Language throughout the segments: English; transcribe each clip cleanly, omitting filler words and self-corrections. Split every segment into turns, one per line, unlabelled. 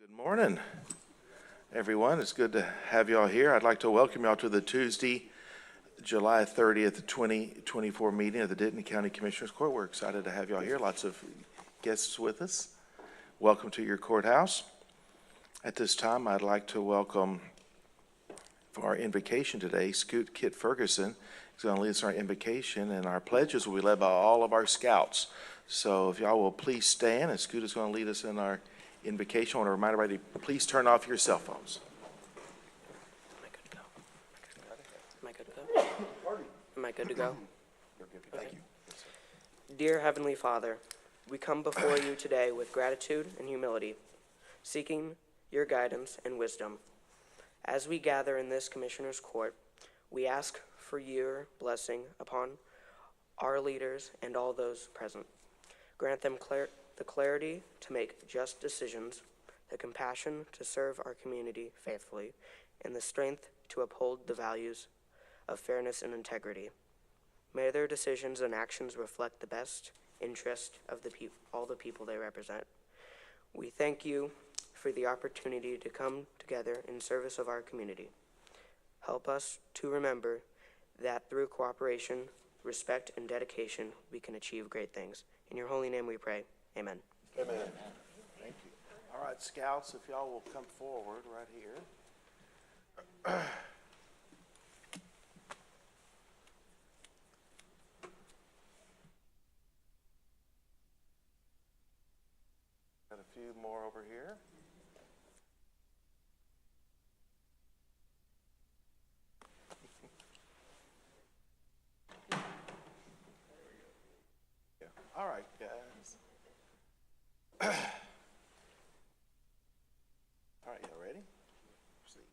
Good morning, everyone. It's good to have y'all here. I'd like to welcome y'all to the Tuesday, July 30th, 2024 meeting of the Denton County Commissioners Court. We're excited to have y'all here. Lots of guests with us. Welcome to your courthouse. At this time, I'd like to welcome for our invocation today, Scoot Kit Ferguson. He's going to lead us in our invocation, and our pledges will be led by all of our scouts. So if y'all will please stand, and Scoot is going to lead us in our invocation. I want to remind everybody, please turn off your cell phones.
Am I good to go? Am I good to go?
Thank you.
Dear Heavenly Father, we come before you today with gratitude and humility, seeking your guidance and wisdom. As we gather in this Commissioner's Court, we ask for your blessing upon our leaders and all those present. Grant them the clarity to make just decisions, the compassion to serve our community faithfully, and the strength to uphold the values of fairness and integrity. May their decisions and actions reflect the best interest of all the people they represent. We thank you for the opportunity to come together in service of our community. Help us to remember that through cooperation, respect, and dedication, we can achieve great things. In your holy name we pray. Amen.
Amen. Thank you. All right, scouts, if y'all will come forward right here. Got a few more over here. Yeah. All right, guys. All right, y'all ready? Proceed.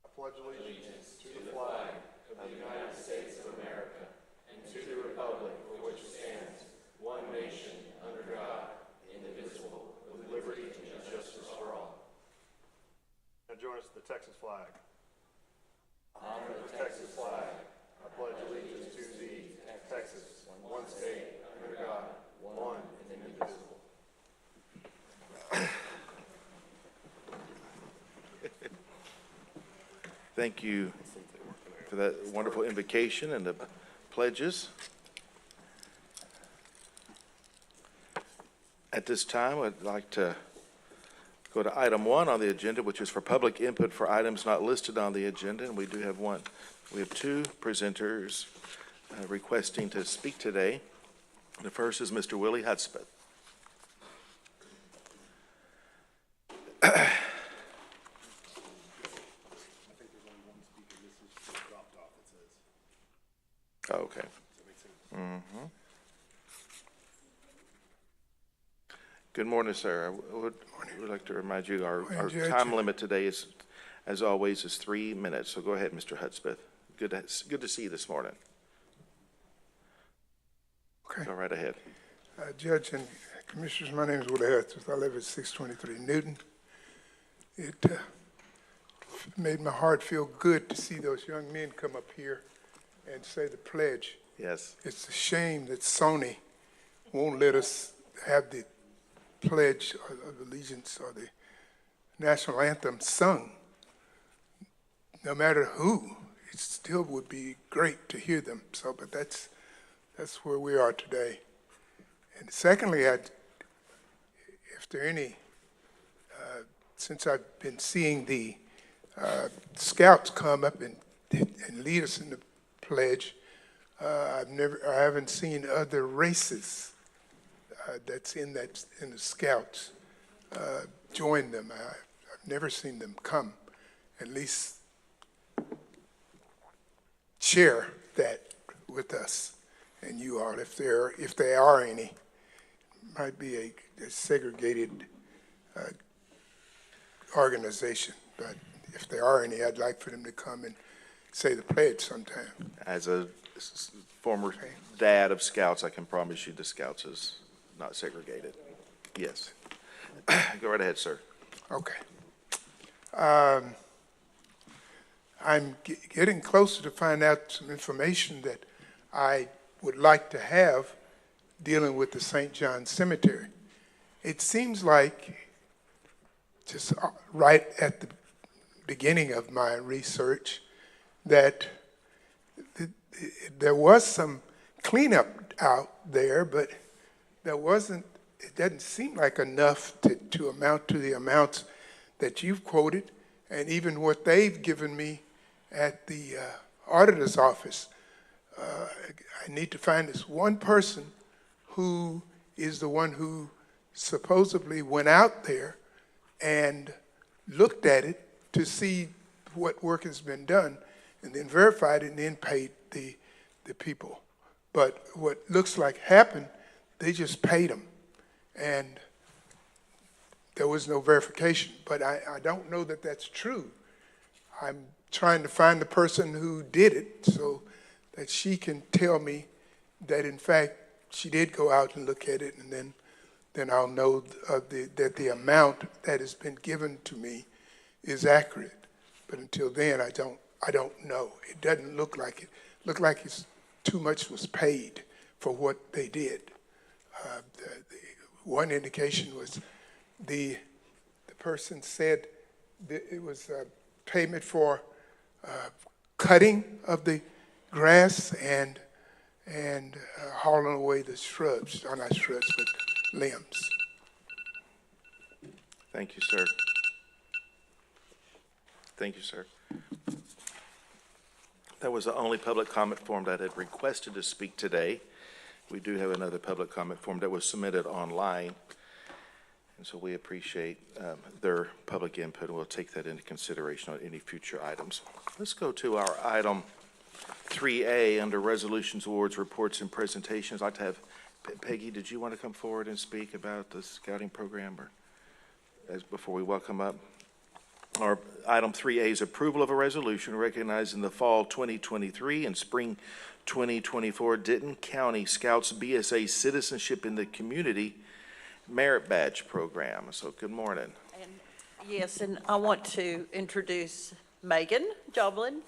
I pledge allegiance to the flag of the United States of America and to the republic for which it stands, one nation, under God, indivisible, with liberty and justice for all. Now join us at the Texas flag. Honor the Texas flag. I pledge allegiance to thee, Texas, one state, under God, one and indivisible.
Thank you for that wonderful invocation and the pledges. At this time, I'd like to go to item 1 on the agenda, which is for public input for items not listed on the agenda, and we do have one. We have two presenters requesting to speak today. The first is Mr. Willie Hudspeth. Okay. Mm-hmm. Good morning, sir. I would like to remind you our time limit today is, as always, is 3 minutes. So go ahead, Mr. Hudspeth. Good to see you this morning.
Okay.
Go right ahead.
Judge and Commissioners, my name is Willie Hudspeth. I live at 623 Newton. It made my heart feel good to see those young men come up here and say the pledge.
Yes.
It's a shame that Sony won't let us have the pledge of allegiance or the national anthem sung. No matter who, it still would be great to hear them. So, but that's where we are today. And secondly, if there are any, since I've been seeing the scouts come up and lead us in the pledge, I haven't seen other races that's in the scouts join them. I've never seen them come, at least share that with us and you all, if there are any. Might be a segregated organization, but if there are any, I'd like for them to come and say the pledge sometime.
As a former dad of Scouts, I can promise you the Scouts is not segregated. Yes. Go right ahead, sir.
Okay. I'm getting closer to find out some information that I would like to have dealing with the St. John Cemetery. it seems like just right at the beginning of my research that there was some cleanup out there, but there wasn't, it doesn't seem like enough to amount to the amounts that you've quoted, and even what they've given me at the auditor's office. I need to find this one person who is the one who supposedly went out there and looked at it to see what work has been done, and then verified it and then paid the people. But what looks like happened, they just paid them, and there was no verification. But I don't know that that's true. I'm trying to find the person who did it so that she can tell me that in fact she did go out and look at it, and then I'll know that the amount that has been given to me is accurate. But until then, I don't know. It doesn't look like it. Looked like it's too much was paid for what they did. The one indication was the person said that it was a payment for cutting of the grass and hauling away the shrubs, or not shrubs, but limbs.
Thank you, sir. Thank you, sir. That was the only public comment form that had requested to speak today. We do have another public comment form that was submitted online, and so we appreciate their public input, and we'll take that into consideration on any future items. Let's go to our item 3A under Resolutions, Awards, Reports, and Presentations. I'd like to have Peggy, did you want to come forward and speak about the scouting program, or before we welcome up? Our item 3A is approval of a resolution recognizing the fall 2023 and spring 2024 Denton County Scouts BSA Citizenship in the Community Merit Badge Program. So good morning.
And yes, and I want to introduce Megan Joblin.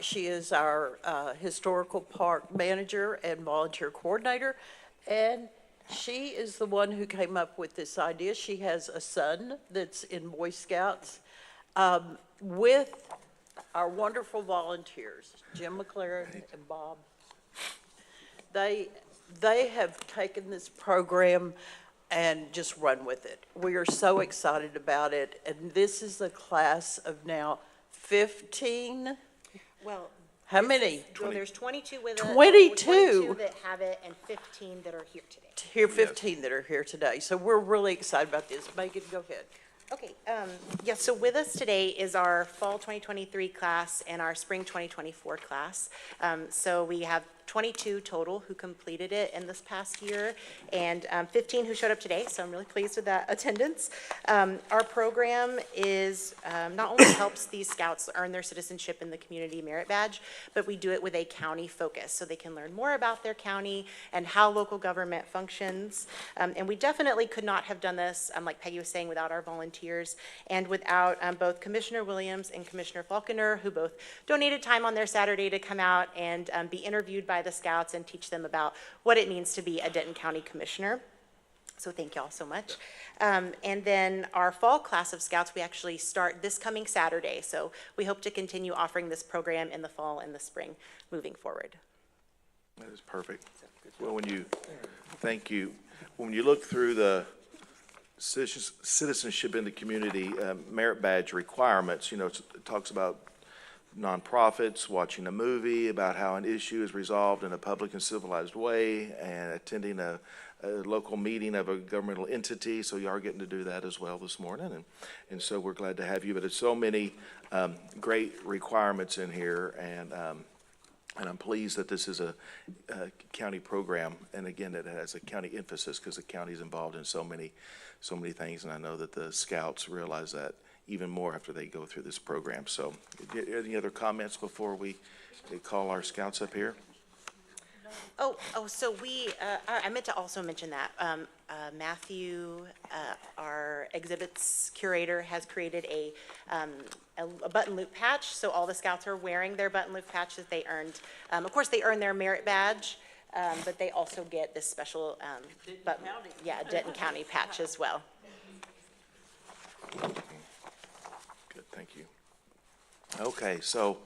She is our historical park manager and volunteer coordinator, and she is the one who came up with this idea. She has a son that's in Boy Scouts. With our wonderful volunteers, Jim McLaren and Bob. They have taken this program and just run with it. We are so excited about it, and this is a class of now 15.
Well,
How many?
well, there's 22 with us.
22.
22 that have it and 15 that are here today.
Here, 15 that are here today. So we're really excited about this. Megan, go ahead.
Okay, yeah, so with us today is our fall 2023 class and our spring 2024 class. So we have 22 total who completed it in this past year, and 15 who showed up today, so I'm really pleased with that attendance. Our program is not only helps these scouts earn their citizenship in the community merit badge, but we do it with a county focus, so they can learn more about their county and how local government functions. And we definitely could not have done this, like Peggy was saying, without our volunteers and without both Commissioner Williams and Commissioner Falconer, who both donated time on their Saturday to come out and be interviewed by the scouts and teach them about what it means to be a Denton County Commissioner. So thank you all so much. And then our fall class of scouts, we actually start this coming Saturday. So we hope to continue offering this program in the fall and the spring moving forward.
That is perfect. Well, thank you. When you look through the citizenship in the community merit badge requirements, it talks about nonprofits, watching a movie about how an issue is resolved in a public and civilized way, and attending a local meeting of a governmental entity. So you are getting to do that as well this morning, and so we're glad to have you. But there's so many great requirements in here, and I'm pleased that this is a county program, and again, it has a county emphasis because the county is involved in so many things, and I know that the scouts realize that even more after they go through this program. So any other comments before we call our scouts up here?
So I meant to also mention that Matthew, our exhibits curator, has created a button loop patch. So all the scouts are wearing their button loop patch that they earned. Of course, they earn their merit badge but they also get this special, Denton County patch as well.
Good, thank you. Okay, so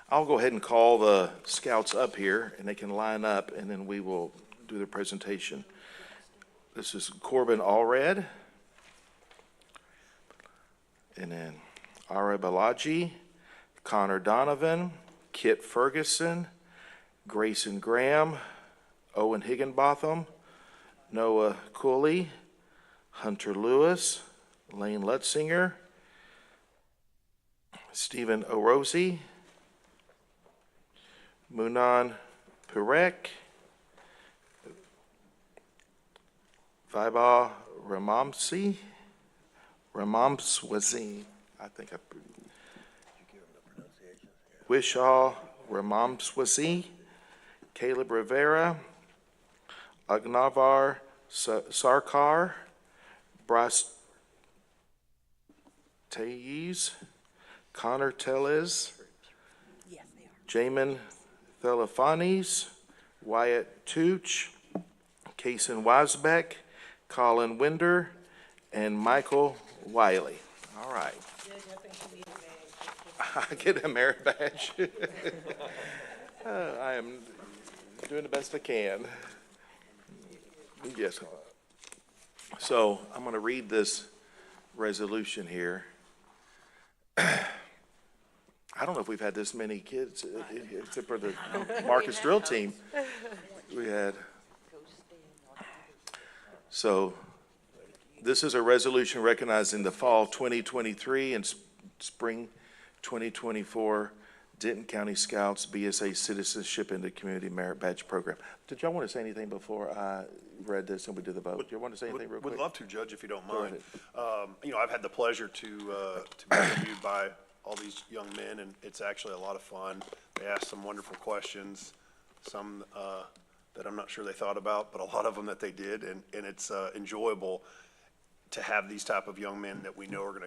I'll go ahead and call the scouts up here, and they can line up, and then we will do the presentation. This is Corbin Allred, and then Ara Balaji, Connor Donovan, Kit Ferguson, Grayson Graham, Owen Higginbotham, Noah Cooley, Hunter Lewis, Lane Lutzinger, Stephen Orosi, Munan Purek, Vaibhav Ramamswazi, I think I, Wishal Ramamswazi, Caleb Rivera, Agnavar Sarkar, Bryce Tayiz, Connor Tellez, Jamin Thelafanis, Wyatt Tooch, Kason Weisbeck, Colin Winder, and Michael Wiley. All right. I get a merit badge. I am doing the best I can. Yes. So I'm going to read this resolution here. I don't know if we've had this many kids, except for the Marcus drill team. We had. So this is a resolution recognizing the fall 2023 and spring 2024 Denton County Scouts BSA Citizenship in the Community Merit Badge Program. Did y'all want to say anything before I read this and we do the vote? Do you want to say anything real quick?
Would love to, Judge, if you don't
Go
mind. I've had the pleasure to be interviewed by all these young men, and it's actually a lot of fun. They ask some wonderful questions, some that I'm not sure they thought about, but a lot of them that they did, and it's enjoyable to have these type of young men that we know are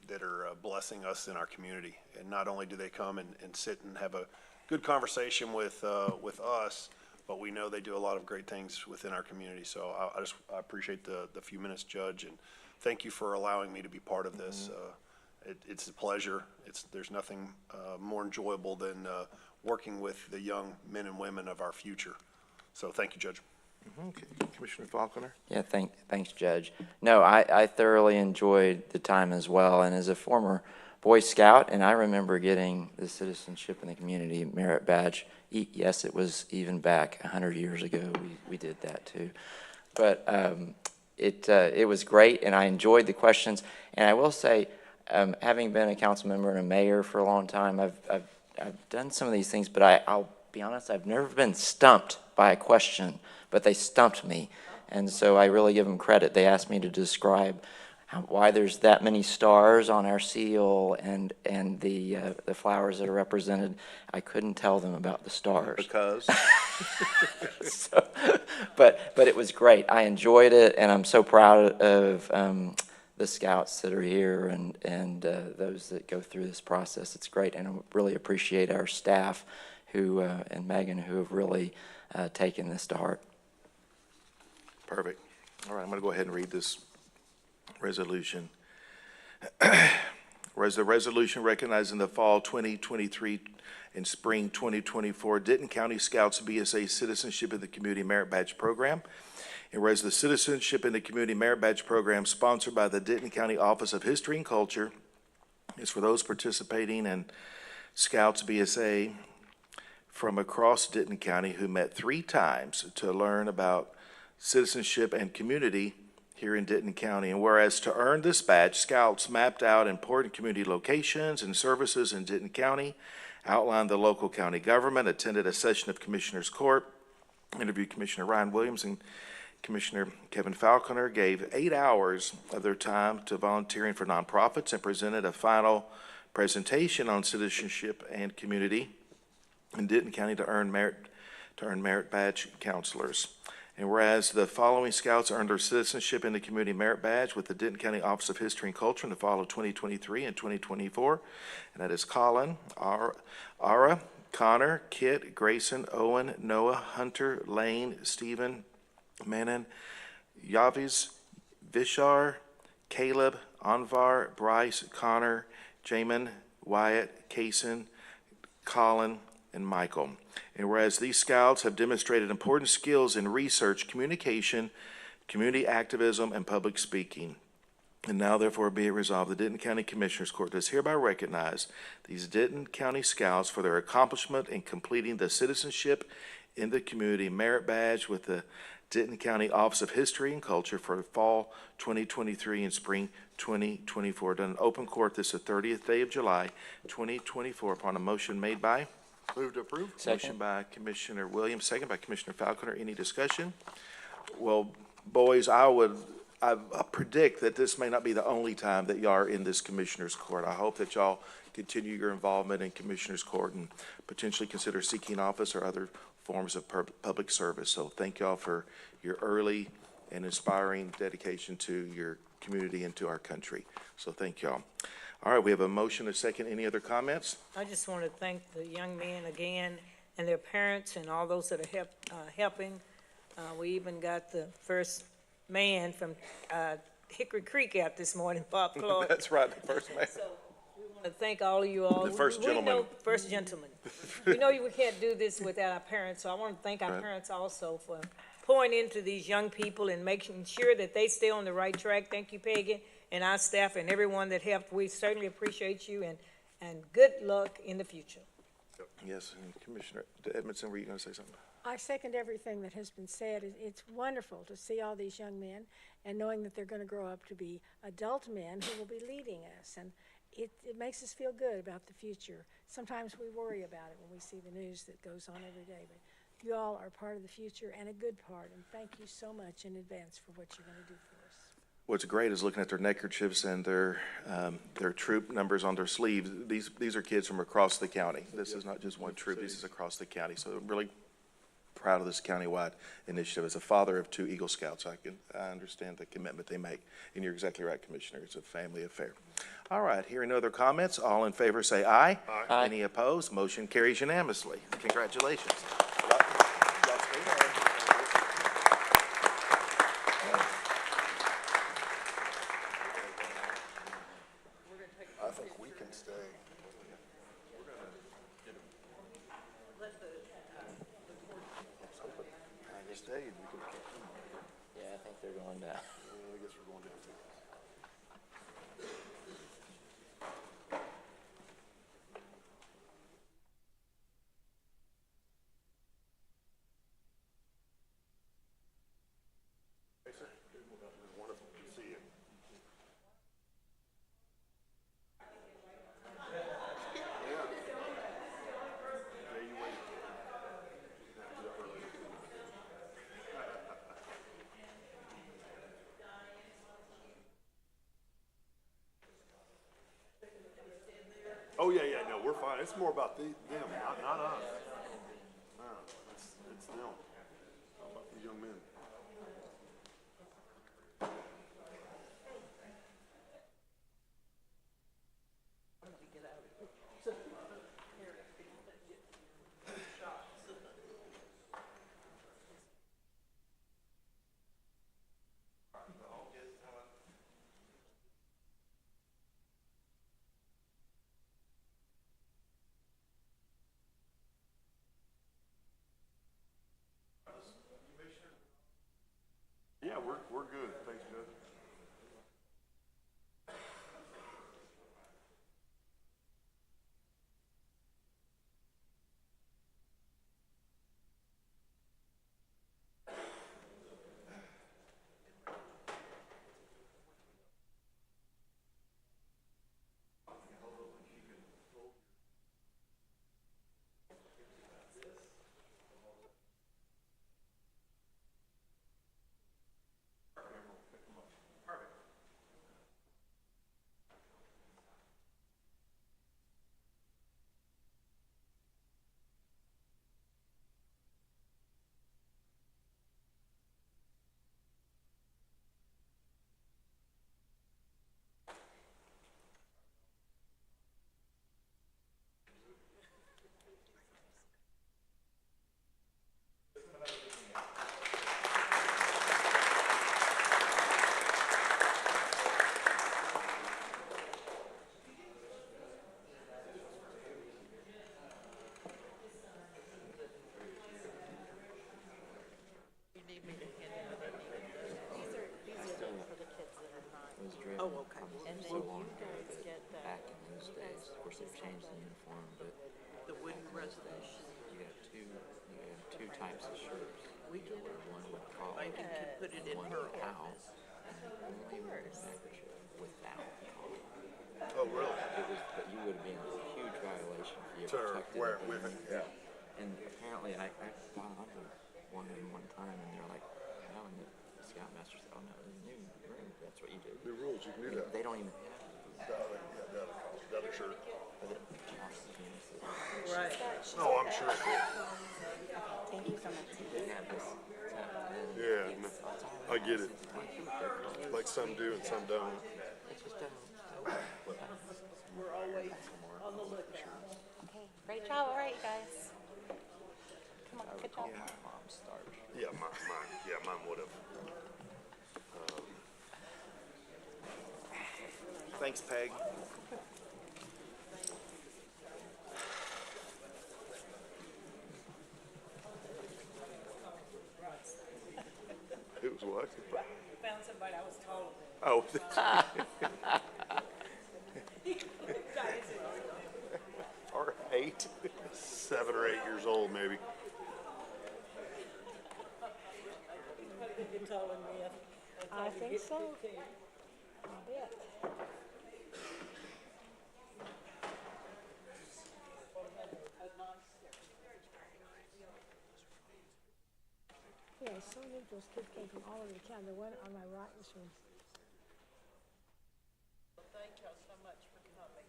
that are blessing us in our community. And not only do they come and sit and have a good conversation with us, but we know they do a lot of great things within our community. So I appreciate the few minutes, Judge, and thank you for allowing me to be part of this. It's a pleasure. There's nothing more enjoyable than working with the young men and women of our future. So thank you, Judge.
Okay. Commissioner Falconer?
Yeah, thanks, Judge. No, I thoroughly enjoyed the time as well, and as a former Boy Scout, and I remember getting the Citizenship in the Community Merit Badge. Yes, it was even back 100 years ago. We did that too, but it was great, and I enjoyed the questions. And I will say, having been a council member and a mayor for a long time, I've done some of these things, but I'll be honest, I've never been stumped by a question, but they stumped me. And so I really give them credit. They asked me to describe why there's that many stars on our seal and the flowers that are represented. I couldn't tell them about the stars.
Because?
But it was great. I enjoyed it, and I'm so proud of the scouts that are here and those that go through this process. It's great, and I really appreciate our staff who and Megan who have really taken this to heart.
Perfect. All right, I'm going to go ahead and read this resolution. Whereas the resolution recognizing the fall 2023 and spring 2024 Denton County Scouts BSA Citizenship in the Community Merit Badge Program. And whereas the Citizenship in the Community Merit Badge Program sponsored by the Denton County Office of History and Culture is for those participating in Scouts BSA from across Denton County who met 3 times to learn about citizenship and community here in Denton County. And whereas to earn this badge, Scouts mapped out important community locations and services in Denton County, outlined the local county government, attended a session of Commissioners Court, interviewed Commissioner Ryan Williams and Commissioner Kevin Falconer, gave 8 hours of their time to volunteering for nonprofits, and presented a final presentation on citizenship and community in Denton County to earn merit badge counselors. And whereas the following scouts earned their citizenship in the Community Merit Badge with the Denton County Office of History and Culture in the fall of 2023 and 2024, and that is Colin, Ara Connor, Kit, Grayson, Owen, Noah, Hunter, Lane, Stephen, Manon, Yaviz, Vishar, Caleb, Anvar, Bryce, Connor, Jamin, Wyatt, Kaysen, Colin, and Michael. And whereas these scouts have demonstrated important skills in research, communication, community activism, and public speaking. And now therefore be it resolved, the Denton County Commissioners Court does hereby recognize these Denton County Scouts for their accomplishment in completing the Citizenship in the Community Merit Badge with the Denton County Office of History and Culture for fall 2023 and spring 2024. Done in open court this the 30th day of July, 2024, upon a motion made by?
Move to approve.
Motion by Commissioner Williams, second by Commissioner Falconer. Any discussion? Well, boys, I predict that this may not be the only time that y'all are in this Commissioners Court. I hope that y'all continue your involvement in Commissioners Court and potentially consider seeking office or other forms of public service. So thank y'all for your early and inspiring dedication to your community and to our country. So thank y'all. All right, we have a motion, a second. Any other comments?
I just want to thank the young men again and their parents and all those that are helping. We even got the first man from Hickory Creek out this morning, Bob Clark.
That's right, the first man.
So we want to thank all of you all.
The first
We
gentleman.
know, first gentleman. We know we can't do this without our parents, so I want to thank our
Right.
parents also for pouring into these young people and making sure that they stay on the right track. Thank you, Peggy, and our staff and everyone that helped. We certainly appreciate you, and good luck in the future.
Yes, and Commissioner Edmondson, were you going to say something?
I second everything that has been said. It's wonderful to see all these young men and knowing that they're going to grow up to be adult men who will be leading us. And it makes us feel good about the future. Sometimes we worry about it when we see the news that goes on every day, but you all are part of the future and a good part. And thank you so much in advance for what you're going to do for us.
What's great is looking at their neckerchiefs and their troop numbers on their sleeves. These are kids from across the county. This is not just one troop, this is across the county. So I'm really proud of this countywide initiative. As a father of 2 Eagle Scouts, I understand the commitment they make. And you're exactly right, Commissioner, it's a family affair. All right, hearing no other comments, all in favor say aye.
Aye.
Any opposed? Motion carries unanimously. Congratulations.
I think we can stay.
I just stayed. We could-
Yeah, I think they're going down.
I guess we're going down.
Wonderful to see you. Oh, yeah, no, we're fine. It's more about them, not us. No, it's them. How about these young men?
no longer, but back in those days, of course, they've changed the uniform, but
The wooden
back in those
resolution.
days, you have two types of shirts.
We did it.
One with collar,
Maybe you could put it in
one
her
without,
office.
and then only one neckerchief without collar.
Oh, really?
It was, but you would have been in a huge violation if you
To
protected
wear
it.
it with it, yeah.
And apparently, I got on to one of them one time, and they're like, no, and the scoutmaster said, oh, no, in the new room, that's what you do.
New rules, you can do that.
They don't even have
The other shirt.
Right.
Oh, I'm sure.
Thank you so much.
Yeah, no, I get it. Like some do and some don't.
We're always on the lookout.
Okay, great job. All right, you guys. Come on, good job.
mom's starch.
Yeah, mine would have.
Thanks, Peg.
It was what?
Found somebody I was taller than.
Oh, or 8.
7 or 8 years old, maybe.
You're taller than me.
I think so. I bet. Yeah, so neat. Those kids came from all over the county. The one on my right was from
Thank y'all so much for coming.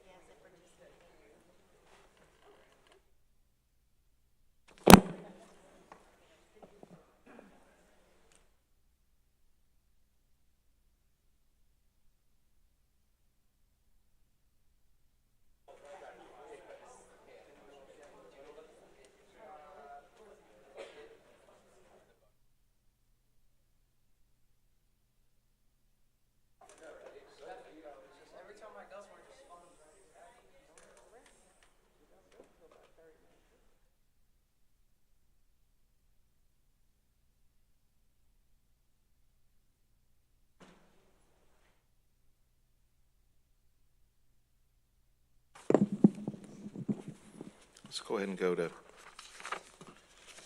Let's go ahead and go to,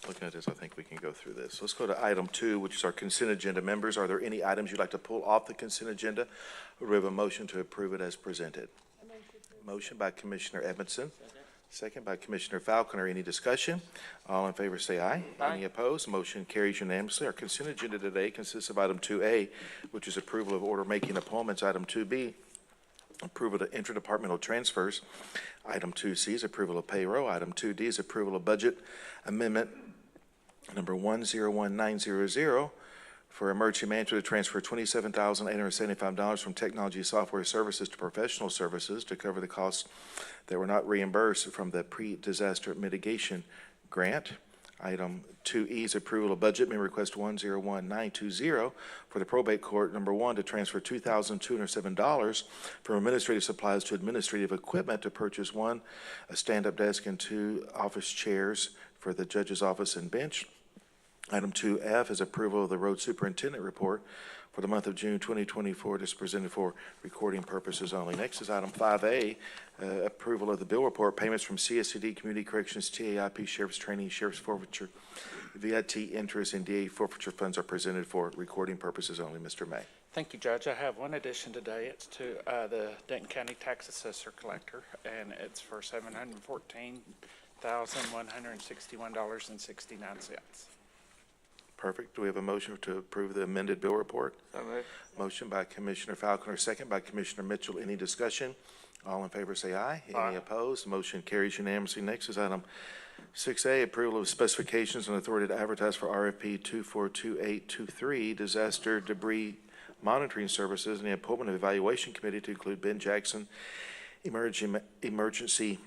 looking at this, I think we can go through this. Let's go to item 2, which is our consent agenda. Members, are there any items you'd like to pull off the consent agenda? Or we have a motion to approve it as presented? Motion by Commissioner Edmondson, second by Commissioner Falconer. Any discussion? All in favor say aye. Any opposed? Motion carries unanimously. Our consent agenda today consists of item 2A, which is approval of order making appointments. Item 2B, approval of interdepartmental transfers. Item 2C is approval of payroll. Item 2D is approval of budget amendment number 101900 for emergency management to transfer $27,875 from technology software services to professional services to cover the costs that were not reimbursed from the pre-disaster mitigation grant. Item 2E is approval of budget amendment request 101920 for the probate court number 1 to transfer $2,207 from administrative supplies to administrative equipment to purchase 1 a stand-up desk and 2 office chairs for the judge's office and bench. Item 2F is approval of the road superintendent report for the month of June 2024. This is presented for recording purposes only. Next is item 5A, approval of the bill report, payments from CSCD, Community Corrections, TAIP, Sheriff's Training, Sheriff's Forfeiture, VIT interest, and DA forfeiture funds are presented for recording purposes only. Mr. May.
Thank you, Judge. I have one addition today. It's to the Denton County Tax Assessor Collector, and it's for $714,161.69.
Perfect. Do we have a motion to approve the amended bill report?
So moved.
Motion by Commissioner Falconer, second by Commissioner Mitchell. Any discussion? All in favor say aye.
Aye.
Any opposed? Motion carries unanimously. Next is item 6A, approval of specifications and authority to advertise for RFP 242823, disaster debris monitoring services, and the appointment of evaluation committee to include Ben Jackson, emergency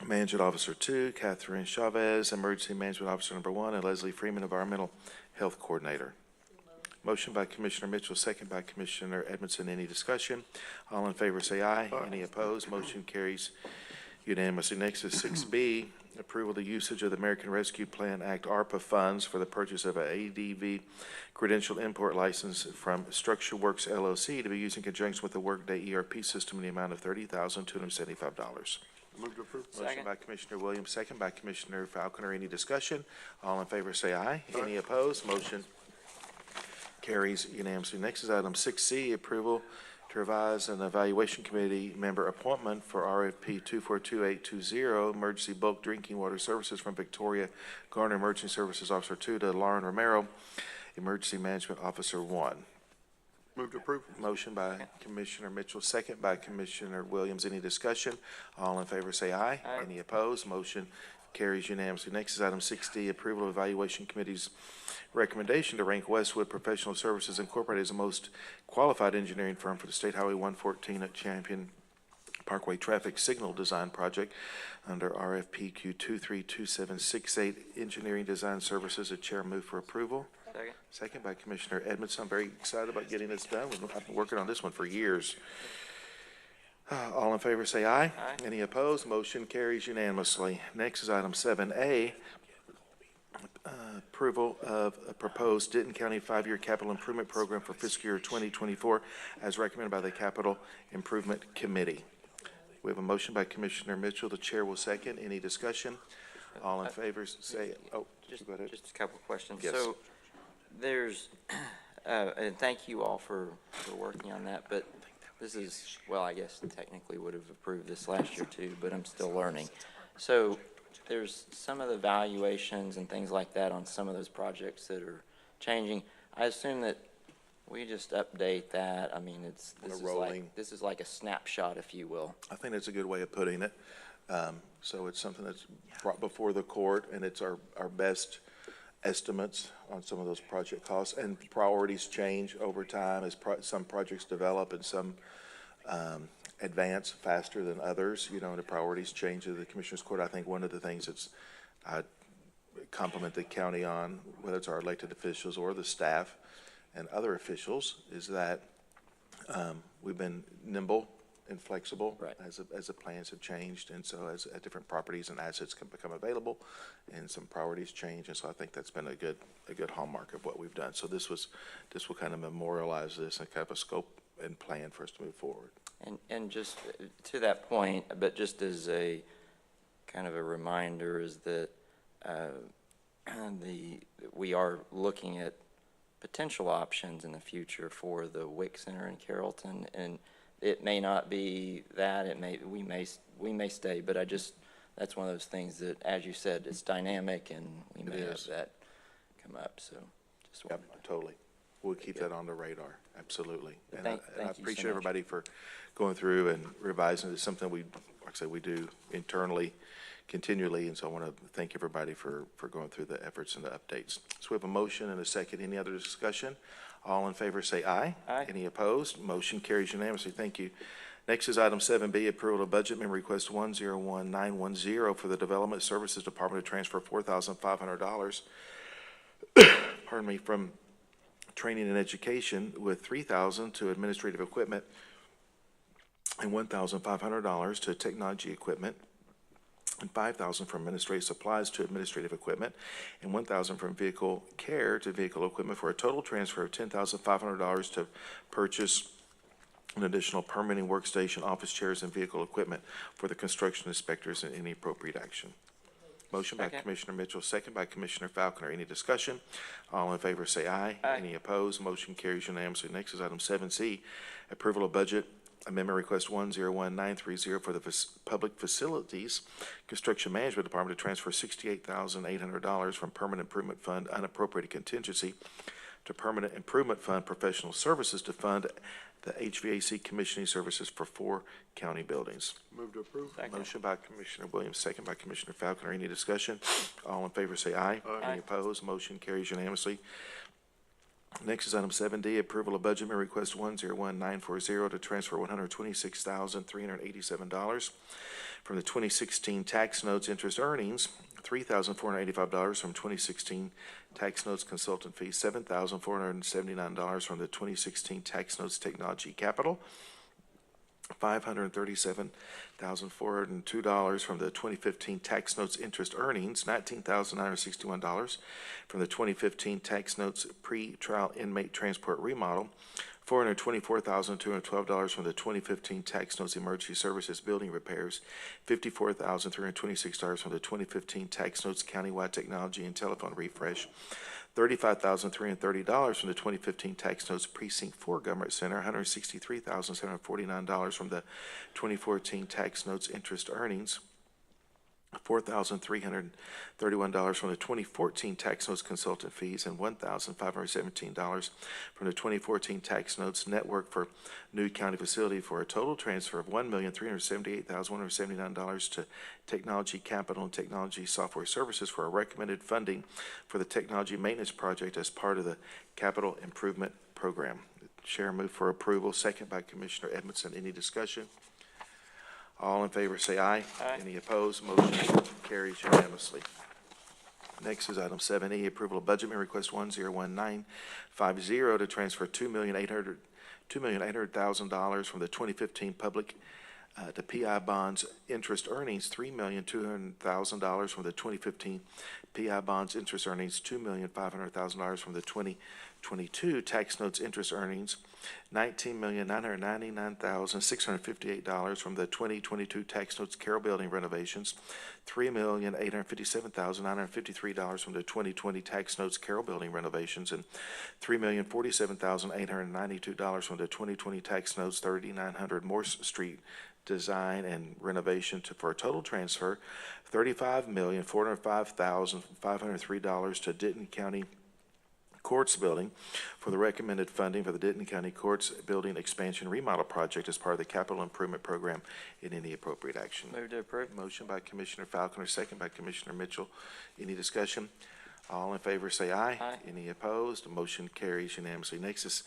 Management Officer 2, Catherine Chavez, Emergency Management Officer number 1, and Leslie Freeman, Environmental Health Coordinator. Motion by Commissioner Mitchell, second by Commissioner Edmondson. Any discussion? All in favor say aye. Any opposed? Motion carries unanimously. Next is 6B, approval of the usage of the American Rescue Plan Act ARPA funds for the purchase of an ADV credential import license from StructureWorks LLC to be used in conjunction with the Workday ERP system in the amount of $30,275.
Move to approve.
Motion by Commissioner Williams, second by Commissioner Falconer. Any discussion? All in favor say aye. Any opposed? Motion carries unanimously. Next is item 6C, approval to revise an evaluation committee member appointment for RFP 242820, emergency bulk drinking water services from Victoria Garner, Emergency Services Officer 2, to Lauren Romero, Emergency Management Officer 1.
Move to approve.
Motion by Commissioner Mitchell, second by Commissioner Williams. Any discussion? All in favor say aye.
Aye.
Any opposed? Motion carries unanimously. Next is item 6D, approval of evaluation committee's recommendation to rank Westwood Professional Services Incorporated as the most qualified engineering firm for the State Highway 114 at Champion Parkway Traffic Signal Design Project under RFPQ 232768 Engineering Design Services. The chair move for approval.
Second.
Second by Commissioner Edmondson. I'm very excited about getting this done. I've been working on this one for years. All in favor say aye.
Aye.
Any opposed? Motion carries unanimously. Next is item 7A, approval of a proposed Denton County 5-year capital improvement program for fiscal year 2024 as recommended by the Capital Improvement Committee. We have a motion by Commissioner Mitchell. The chair will second. Any discussion? All in favor say, oh,
Just,
go ahead.
just a couple of questions.
Yes.
So there's, and thank you all for working on that, but this is, well, I guess technically would have approved this last year too, but I'm still learning. So there's some of the valuations and things like that on some of those projects that are changing. I assume that we just update that. I mean, this is like a snapshot, if you will.
I think that's a good way of putting it. So it's something that's brought before the court, and it's our best estimates on some of those project costs. And priorities change over time as some projects develop and some advance faster than others, you know, and the priorities change at the Commissioner's Court. I think one of the things that's I compliment the county on, whether it's our elected officials or the staff and other officials, is that we've been nimble and flexible,
right,
as the plans have changed, and so as different properties and assets can become available, and some priorities change, and so I think that's been a good hallmark of what we've done. So this will kind of memorialize this and kind of a scope and plan for us to move forward.
And just to that point, but just as a kind of a reminder, is that we are looking at potential options in the future for the WIC Center in Carrollton, and it may not be that, we may stay, but that's one of those things that, as you said, it's dynamic, and we may have that come up, so just wanted to.
Totally. We'll keep that on the radar, absolutely. And
Thank
I
you so
appreciate
much.
everybody for going through and revising. It's something like I said, we do internally, continually, and so I want to thank everybody for going through the efforts and the updates. So we have a motion and a second. Any other discussion? All in favor say aye.
Aye.
Any opposed? Motion carries unanimously. Thank you. Next is item 7B, approval of budget amendment request 101910 for the Development Services Department to transfer $4,500, pardon me, from training and education, with $3,000 to administrative equipment and $1,500 to technology equipment, and $5,000 from administrative supplies to administrative equipment, and $1,000 from vehicle care to vehicle equipment, for a total transfer of $10,500 to purchase an additional permitting workstation, office chairs, and vehicle equipment for the construction inspectors and any appropriate action. Motion by
Second.
Commissioner Mitchell, second by Commissioner Falconer. Any discussion? All in favor say aye.
Aye.
Any opposed? Motion carries unanimously. Next is item 7C, approval of budget amendment request 101930 for the Public Facilities Construction Management Department to transfer $68,800 from Permanent Improvement Fund unappropriated contingency to Permanent Improvement Fund professional services to fund the HVAC commissioning services for 4 county buildings.
Move to approve.
Second.
Motion by Commissioner Williams, second by Commissioner Falconer. Any discussion? All in favor say aye.
Aye.
Any opposed? Motion carries unanimously. Next is item 7D, approval of budget amendment request 101940 to transfer $126,387 from the 2016 tax notes interest earnings, $3,485 from 2016 tax notes consultant fees, $7,479 from the 2016 tax notes technology capital, $537,402 from the 2015 tax notes interest earnings, $19,961 from the 2015 tax notes pre-trial inmate transport remodel, $424,212 from the 2015 tax notes emergency services building repairs, $54,326 from the 2015 tax notes countywide technology and telephone refresh, $35,330 from the 2015 tax notes precinct 4 government center, $163,749 from the 2014 tax notes interest earnings, $4,331 from the 2014 tax notes consultant fees, and $1,517 from the 2014 tax notes network for new county facility, for a total transfer of $1,378,179 to technology capital and technology software services for a recommended funding for the technology maintenance project as part of the capital improvement program. Chair move for approval, second by Commissioner Edmondson. Any discussion? All in favor say aye.
Aye.
Any opposed? Motion carries unanimously. Next is item 7E, approval of budget amendment request 101950 to transfer $2,800,000 from the 2015 public to PI bonds interest earnings, $3,200,000 from the 2015 PI bonds interest earnings, $2,500,000 from the 2022 tax notes interest earnings, $19,999,658 from the 2022 tax notes Carroll Building renovations, $3,857,953 from the 2020 tax notes Carroll Building renovations, and $3,047,892 from the 2020 tax notes 3900 Morse Street design and renovation for a total transfer $35,405,503 to Denton County Courts Building for the recommended funding for the Denton County Courts Building Expansion Remodel Project as part of the Capital Improvement Program in any appropriate action.
Move to approve.
Motion by Commissioner Falconer, second by Commissioner Mitchell. Any discussion? All in favor say aye.
Aye.
Any opposed? Motion carries unanimously. Next is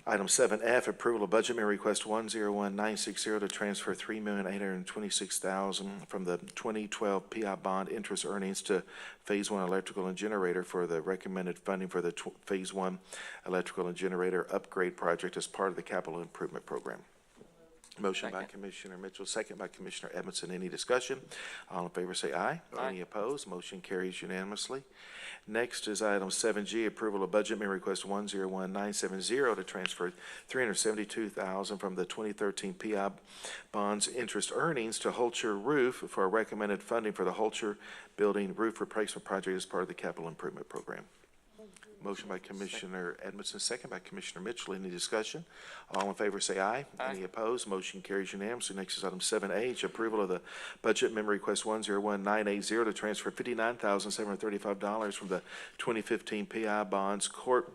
item 7F, approval of budget amendment request 101960 to transfer $3,826,000 from the 2012 PI bond interest earnings to Phase 1 electrical and generator for the recommended funding for the Phase 1 electrical and generator upgrade project as part of the capital improvement program. Motion by
Second.
Commissioner Mitchell, second by Commissioner Edmondson. Any discussion? All in favor say aye.
Aye.
Any opposed? Motion carries unanimously. Next is item 7G, approval of budget amendment request 101970 to transfer $372,000 from the 2013 PI bonds interest earnings to Holcher Roof for a recommended funding for the Holcher Building roof replacement project as part of the capital improvement program. Motion by Commissioner Edmondson, second by Commissioner Mitchell. Any discussion? All in favor say aye.
Aye.
Any opposed? Motion carries unanimously. Next is item 7H, approval of the budget amendment request 101980 to transfer $59,735 from the 2015 PI bonds court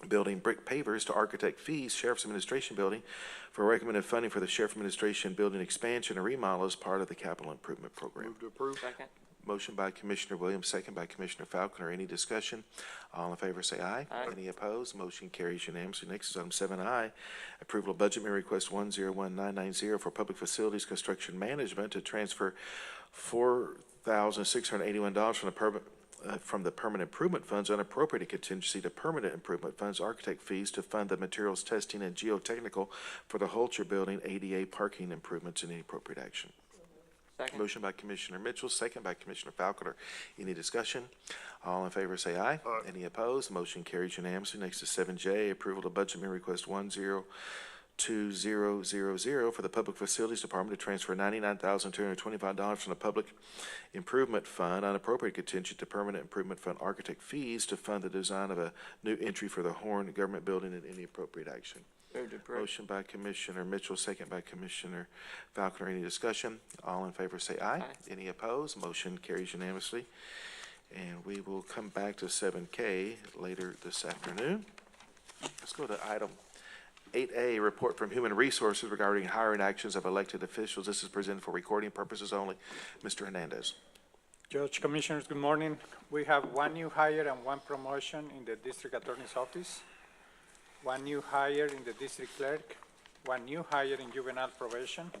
building brick pavers to architect fees, Sheriff's Administration Building, for recommended funding for the Sheriff Administration Building expansion and remodel as part of the capital improvement program.
Move to approve.
Second.
Motion by Commissioner Williams, second by Commissioner Falconer. Any discussion? All in favor say aye.
Aye.
Any opposed? Motion carries unanimously. Next is item 7I, approval of budget amendment request 101990 for public facilities construction management to transfer $4,681 from the permanent improvement funds unappropriated contingency to permanent improvement funds architect fees to fund the materials testing and geotechnical for the Holcher Building ADA parking improvements in any appropriate action.
Second.
Motion by Commissioner Mitchell, second by Commissioner Falconer. Any discussion? All in favor say aye.
Aye.
Any opposed? Motion carries unanimously. Next is 7J, approval of budget amendment request 102000 for the Public Facilities Department to transfer $99,225 from the Public Improvement Fund unappropriated contingent to Permanent Improvement Fund architect fees to fund the design of a new entry for the Horn Government Building in any appropriate action.
Move to approve.
Motion by Commissioner Mitchell, second by Commissioner Falconer. Any discussion? All in favor say aye.
Aye.
Any opposed? Motion carries unanimously. And we will come back to 7K later this afternoon. Let's go to item 8A, report from Human Resources regarding hiring actions of elected officials. This is presented for recording purposes only. Mr. Hernandez.
Judge, Commissioners, good morning. We have one new hire and one promotion in the District Attorney's Office, one new hire in the District Clerk, one new hire in Juvenile Probation,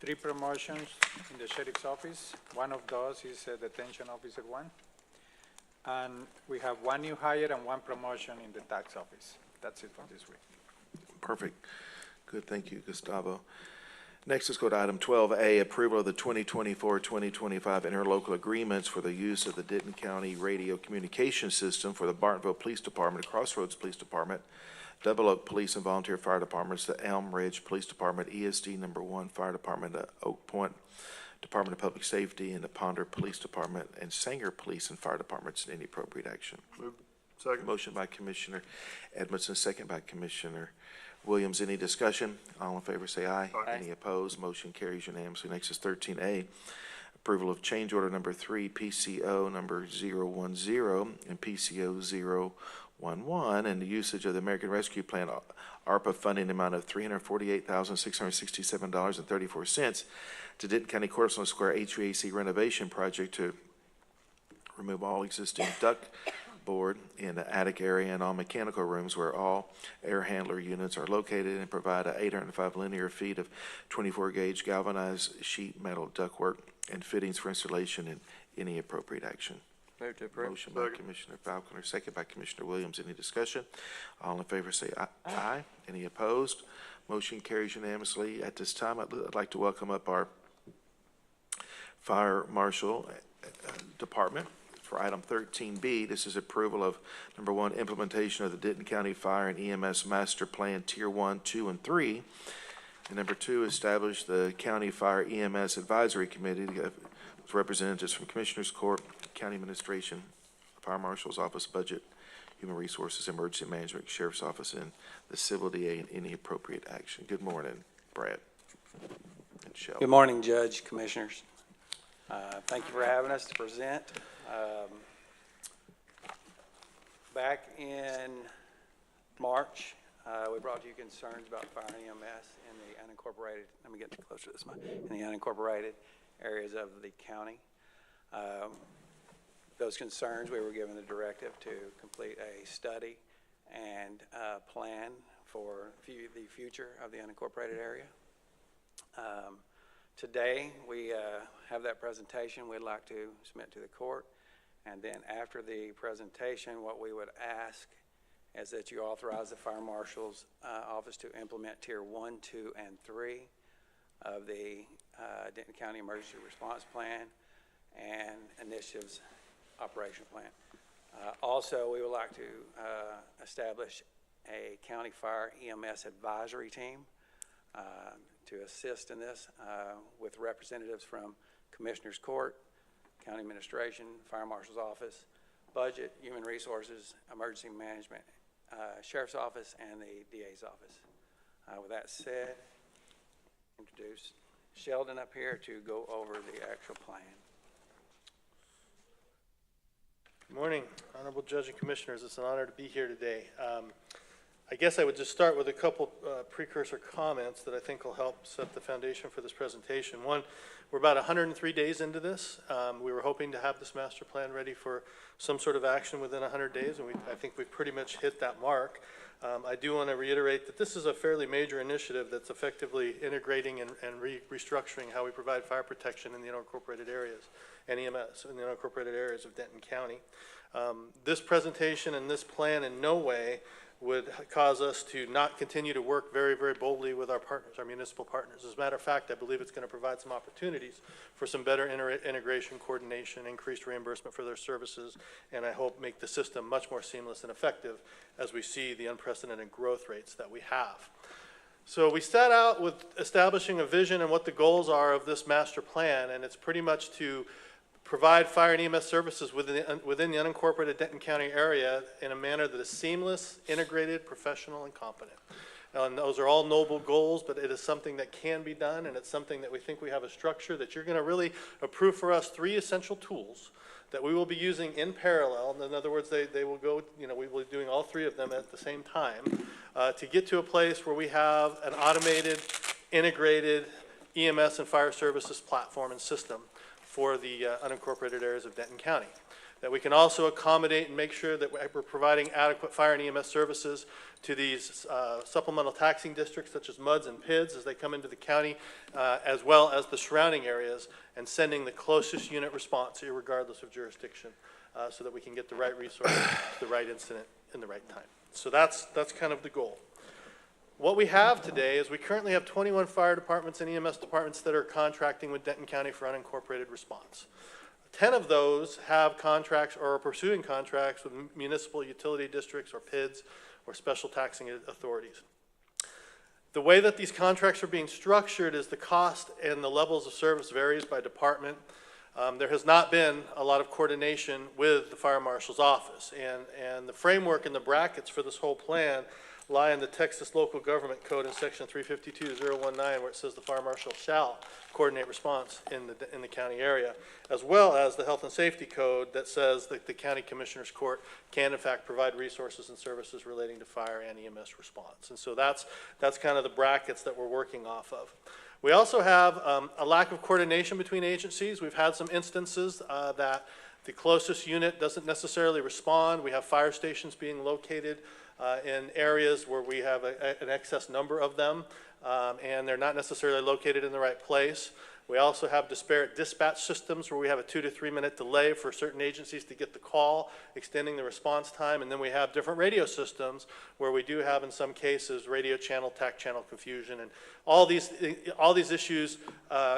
3 promotions in the Sheriff's Office. One of those is a Detention Officer 1. And we have one new hire and one promotion in the Tax Office. That's it for this week.
Perfect. Good, thank you, Gustavo. Next, let's go to item 12A, approval of the 2024-2025 interlocal agreements for the use of the Denton County Radio Communication System for the Bartonville Police Department, Crossroads Police Department, Double Oak Police and Volunteer Fire Departments, the Elm Ridge Police Department, ESD Number 1 Fire Department, the Oak Point Department of Public Safety, and the Ponder Police Department, and Sanger Police and Fire Departments, and any appropriate action.
Second.
Motion by Commissioner Edmondson, second by Commissioner Williams. Any discussion? All in favor say aye.
Aye.
Any opposed? Motion carries unanimously. Next is 13A, approval of change order number 3, PCO number 010 and PCO 011, and the usage of the American Rescue Plan ARPA funding amount of $348,667.34 to Denton County Cortland Square HVAC renovation project to remove all existing duct board in the attic area and all mechanical rooms where all air handler units are located, and provide 805 linear feet of 24-gauge galvanized sheet metal ductwork and fittings for installation, and any appropriate action.
Move to approve.
Motion by Commissioner Falconer, second by Commissioner Williams. Any discussion? All in favor say aye. Aye. Any opposed? Motion carries unanimously. At this time, I'd like to welcome up our Fire Marshal Department. For item 13B, this is approval of, number 1, implementation of the Denton County Fire and EMS Master Plan Tier 1, 2, and 3. And number 2, establish the County Fire EMS Advisory Committee with representatives from Commissioners Court, County Administration, Fire Marshal's Office, Budget, Human Resources, Emergency Management, Sheriff's Office, and the Civil DA, and any appropriate action. Good morning, Brad and Shelley.
Good morning, Judge, Commissioners. Thank you for having us to present. Back in March, we brought you concerns about fire and EMS in the unincorporated, let me get closer to this mic, in the unincorporated areas of the county. Those concerns, we were given the directive to complete a study and plan for the future of the unincorporated area. Today, we have that presentation we'd like to submit to the court. And then after the presentation, what we would ask is that you authorize the Fire Marshal's Office to implement Tier 1, 2, and 3 of the Denton County Emergency Response Plan and Initiatives Operation Plan. Also, we would like to establish a County Fire EMS Advisory Team to assist in this with representatives from Commissioners Court, County Administration, Fire Marshal's Office, Budget, Human Resources, Emergency Management, Sheriff's Office, and the DA's Office. With that said, introduce Sheldon up here to go over the actual plan.
Good morning, Honorable Judge and Commissioners. It's an honor to be here today. I guess I would just start with a couple precursor comments that I think will help set the foundation for this presentation. One, we're about 103 days into this. We were hoping to have this master plan ready for some sort of action within 100 days, and I think we've pretty much hit that mark. I do want to reiterate that this is a fairly major initiative that's effectively integrating and restructuring how we provide fire protection in the unincorporated areas and EMS in the unincorporated areas of Denton County. This presentation and this plan in no way would cause us to not continue to work very, very boldly with our partners, our municipal partners. As a matter of fact, I believe it's going to provide some opportunities for some better integration, coordination, increased reimbursement for their services, and I hope make the system much more seamless and effective as we see the unprecedented growth rates that we have. So we set out with establishing a vision and what the goals are of this master plan, and it's pretty much to provide fire and EMS services within the unincorporated Denton County area in a manner that is seamless, integrated, professional, and competent. And those are all noble goals, but it is something that can be done, and it's something that we think we have a structure that you're going to really approve for us 3 essential tools that we will be using in parallel. In other words, they will go, we will be doing all 3 of them at the same time to get to a place where we have an automated, integrated EMS and fire services platform and system for the unincorporated areas of Denton County. That we can also accommodate and make sure that we're providing adequate fire and EMS services to these supplemental taxing districts such as MUDs and PIDs as they come into the county, as well as the surrounding areas, and sending the closest unit response regardless of jurisdiction so that we can get the right resources to the right incident in the right time. So that's kind of the goal. what we have today is we currently have 21 fire departments and EMS departments that are contracting with Denton County for unincorporated response. 10 of those have contracts or are pursuing contracts with municipal utility districts or PIDs or special taxing authorities. The way that these contracts are being structured is the cost and the levels of service varies by department. There has not been a lot of coordination with the fire marshal's office, and the framework and the brackets for this whole plan lie in the Texas Local Government Code in section 352.019, where it says the fire marshal shall coordinate response in the county area, as well as the Health and Safety Code that says that the County Commissioners Court can in fact provide resources and services relating to fire and EMS response. And so that's kind of the brackets that we're working off of. We also have a lack of coordination between agencies. We've had some instances that the closest unit doesn't necessarily respond. We have fire stations being located in areas where we have an excess number of them, and they're not necessarily located in the right place. We also have disparate dispatch systems where we have a 2 to 3 minute delay for certain agencies to get the call, extending the response time. And then we have different radio systems where we do have, in some cases, radio channel, TAC channel confusion. And all these issues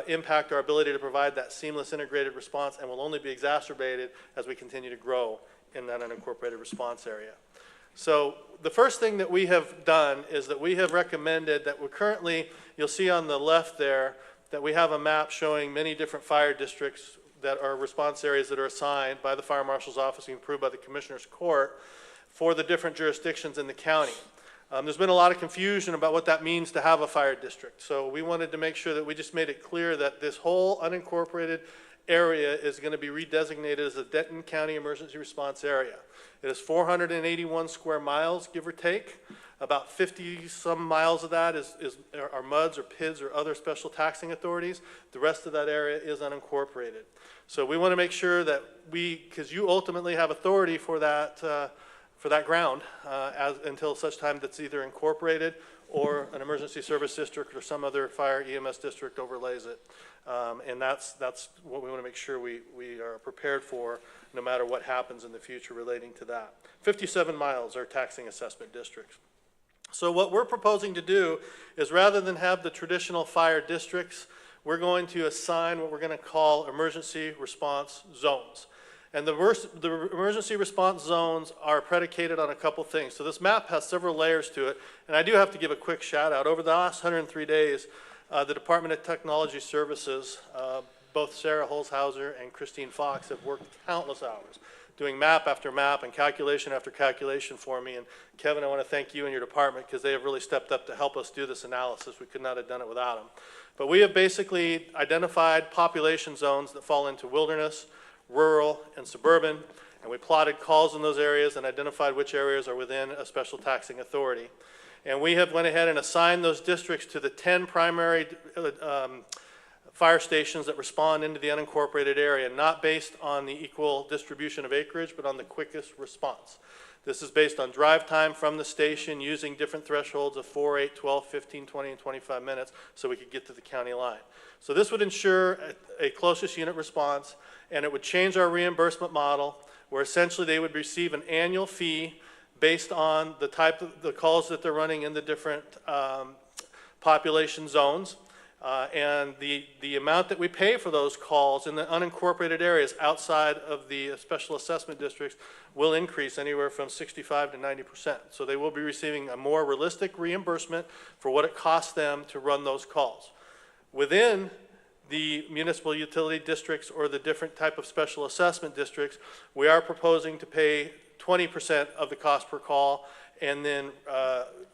impact our ability to provide that seamless integrated response and will only be exacerbated as we continue to grow in that unincorporated response area. So the first thing that we have done is that we have recommended that we're currently, you'll see on the left there, that we have a map showing many different fire districts that are response areas that are assigned by the fire marshal's office and approved by the commissioner's court for the different jurisdictions in the county. There's been a lot of confusion about what that means to have a fire district. So we wanted to make sure that we just made it clear that this whole unincorporated area is going to be redesignated as a Denton County Emergency Response Area. It is 481 square miles, give or take. About 50 some miles of that are MUDs or PIDs or other special taxing authorities. The rest of that area is unincorporated. So we want to make sure that because you ultimately have authority for that ground until such time that's either incorporated or an emergency service district or some other fire EMS district overlays it. And that's what we want to make sure we are prepared for no matter what happens in the future relating to that. 57 miles are taxing assessment districts. So what we're proposing to do is rather than have the traditional fire districts, we're going to assign what we're going to call emergency response zones. And the emergency response zones are predicated on a couple things. So this map has several layers to it, and I do have to give a quick shout out. Over the last 103 days, the Department of Technology Services, both Sarah Holzhauser and Christine Fox have worked countless hours doing map after map and calculation after calculation for me. And Kevin, I want to thank you and your department because they have really stepped up to help us do this analysis. We could not have done it without them. But we have basically identified population zones that fall into wilderness, rural, and suburban, and we plotted calls in those areas and identified which areas are within a special taxing authority. And we have went ahead and assigned those districts to the 10 primary fire stations that respond into the unincorporated area, not based on the equal distribution of acreage, but on the quickest response. This is based on drive time from the station using different thresholds of 4, 8, 12, 15, 20, and 25 minutes so we could get to the county line. So this would ensure a closest unit response, and it would change our reimbursement model where essentially they would receive an annual fee based on the type of the calls that they're running in the different population zones. And the amount that we pay for those calls in the unincorporated areas outside of the special assessment districts will increase anywhere from 65 to 90%. So they will be receiving a more realistic reimbursement for what it costs them to run those calls. Within the municipal utility districts or the different type of special assessment districts, we are proposing to pay 20% of the cost per call and then